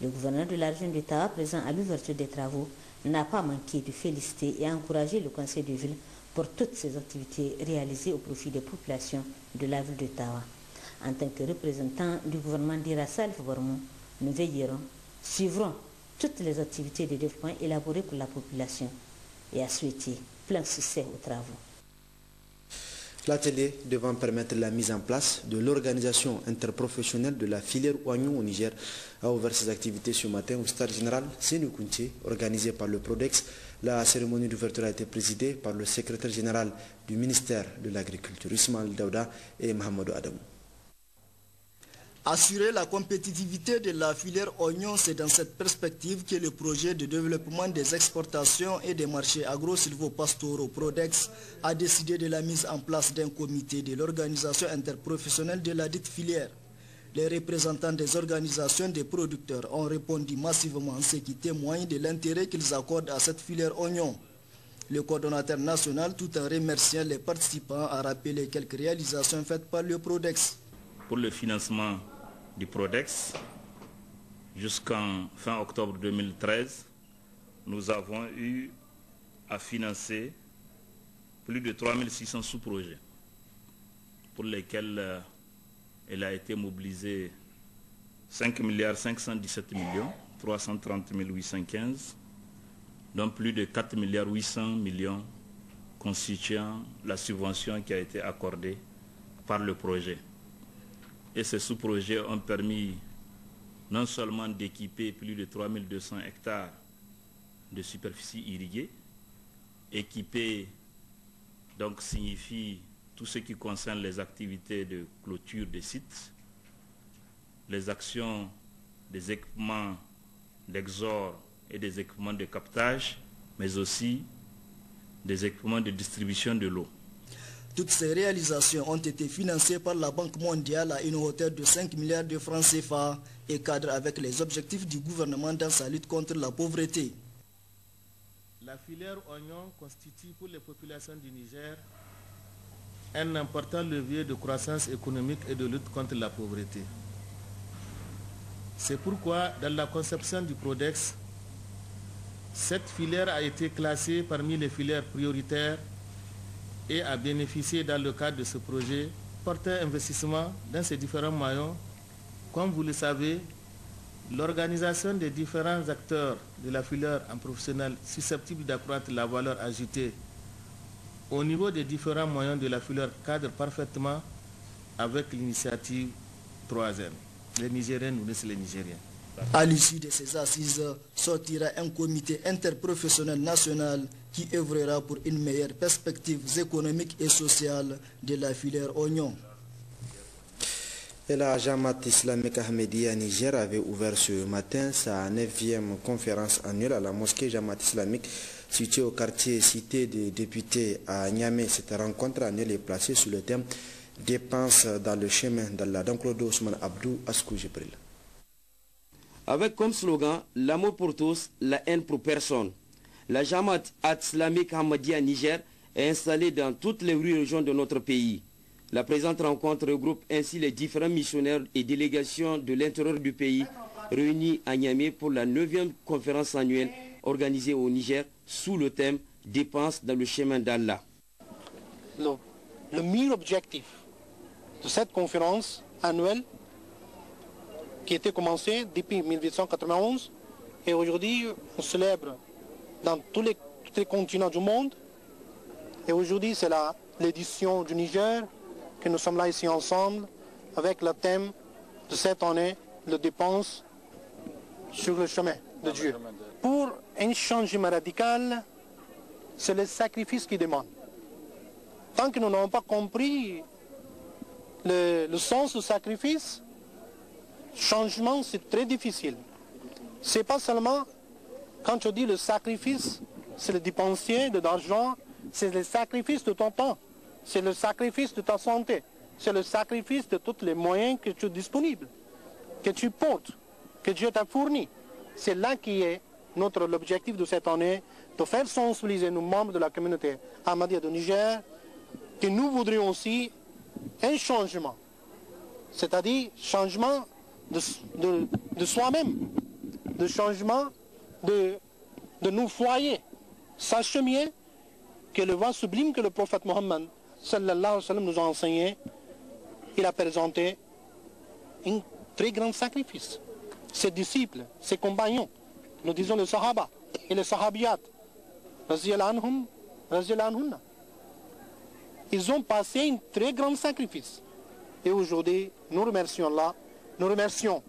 Le gouverneur de la région de Tawa, présent à l'ouverture des travaux, n'a pas manqué de féliciter et encourager le conseil de ville pour toutes ces activités réalisées au profit des populations de la ville de Tawa. En tant que représentant du gouvernement d'Ira Salif Bormou, nous veillerons, suivrons toutes les activités de développement élaborées pour la population et à souhaiter plein succès aux travaux. L'atelier devant permettre la mise en place de l'organisation interprofessionnelle de la filière oignon au Niger a ouvert ses activités ce matin au stade général Sénou Kounté, organisé par le Prodex. La cérémonie d'ouverture a été présidée par le secrétaire général du ministère de l'Agriculture, Ismaël Daouda et Mohamedou Adamou. Assurer la compétitivité de la filière oignon, c'est dans cette perspective que le projet de développement des exportations et des marchés agro-silvopastoraux Prodex a décidé de la mise en place d'un comité de l'organisation interprofessionnelle de la dite filière. Les représentants des organisations des producteurs ont répondu massivement, ce qui témoigne de l'intérêt qu'ils accordent à cette filière oignon. Le coordonnateur national, tout en remerciant les participants, a rappelé quelques réalisations faites par le Prodex. Pour le financement du Prodex, jusqu'en fin octobre 2013, nous avons eu à financer plus de 3600 sous-projets pour lesquels il a été mobilisé 5 517 330 815, dont plus de 4 800 millions constituant la subvention qui a été accordée par le projet. Et ces sous-projets ont permis non seulement d'équiper plus de 3200 hectares de superficie irriguée. Équiper donc signifie tout ce qui concerne les activités de clôture des sites, les actions des équipements d'exor et des équipements de captage, mais aussi des équipements de distribution de l'eau. Toutes ces réalisations ont été financées par la Banque mondiale à une hauteur de 5 milliards de francs CFA et cadrent avec les objectifs du gouvernement dans sa lutte contre la pauvreté. La filière oignon constitue pour les populations du Niger un important levier de croissance économique et de lutte contre la pauvreté. C'est pourquoi, dans la conception du Prodex, cette filière a été classée parmi les filières prioritaires et a bénéficié dans le cadre de ce projet portant investissement dans ces différents maillons. Comme vous le savez, l'organisation des différents acteurs de la filière en professionnel susceptible d'accroître la valeur ajoutée au niveau des différents moyens de la filière cadre parfaitement avec l'initiative 3N. Les Nigériens nourrissent les Nigériens. À l'issue de ces assises, sortira un comité interprofessionnel national qui œuvrera pour une meilleure perspective économique et sociale de la filière oignon. Et la Jamaat islamique Ahmadiyya Niger avait ouvert ce matin sa 9e conférence annuelle à la mosquée Jamaat islamique située au quartier Cité des députés à Niamey. Cette rencontre annuelle est placée sous le thème « Dépenses dans le chemin d'Allah » dans Claude Ousmane Abdou Askou Jibril. Avec comme slogan « L'amour pour tous, la haine pour personne », la Jamaat islamique Ahmadiyya Niger est installée dans toutes les rues et régions de notre pays. La présente rencontre regroupe ainsi les différents missionnaires et délégations de l'intérieur du pays réunis à Niamey pour la 9e conférence annuelle organisée au Niger sous le thème « Dépenses dans le chemin d'Allah ». Le meilleur objectif de cette conférence annuelle qui a été commencée depuis 1891 et aujourd'hui on célèbre dans tous les continents du monde. Et aujourd'hui c'est l'édition du Niger que nous sommes là ici ensemble avec le thème de cette année, les dépenses sur le chemin de Dieu. Pour un changement radical, c'est le sacrifice qui demande. Tant que nous n'avons pas compris le sens du sacrifice, changement c'est très difficile. C'est pas seulement quand tu dis le sacrifice, c'est le dépensier de l'argent, c'est le sacrifice de ton temps, c'est le sacrifice de ta santé, c'est le sacrifice de tous les moyens que tu as disponibles, que tu portes, que Dieu t'a fourni. C'est là qui est l'objectif de cette année, de faire sensibiliser nos membres de la communauté ahmadiyya du Niger, que nous voudrions aussi un changement, c'est-à-dire changement de soi-même, de changement de nos foyers. Sachez bien que le voie sublime que le prophète Mohammed sallallahu alayhi wa sallam nous a enseigné, il a présenté un très grand sacrifice. Ses disciples, ses compagnons, nous disons les Sahaba et les Sahabiyat, ils ont passé un très grand sacrifice. Et aujourd'hui, nous remercions Allah, nous remercions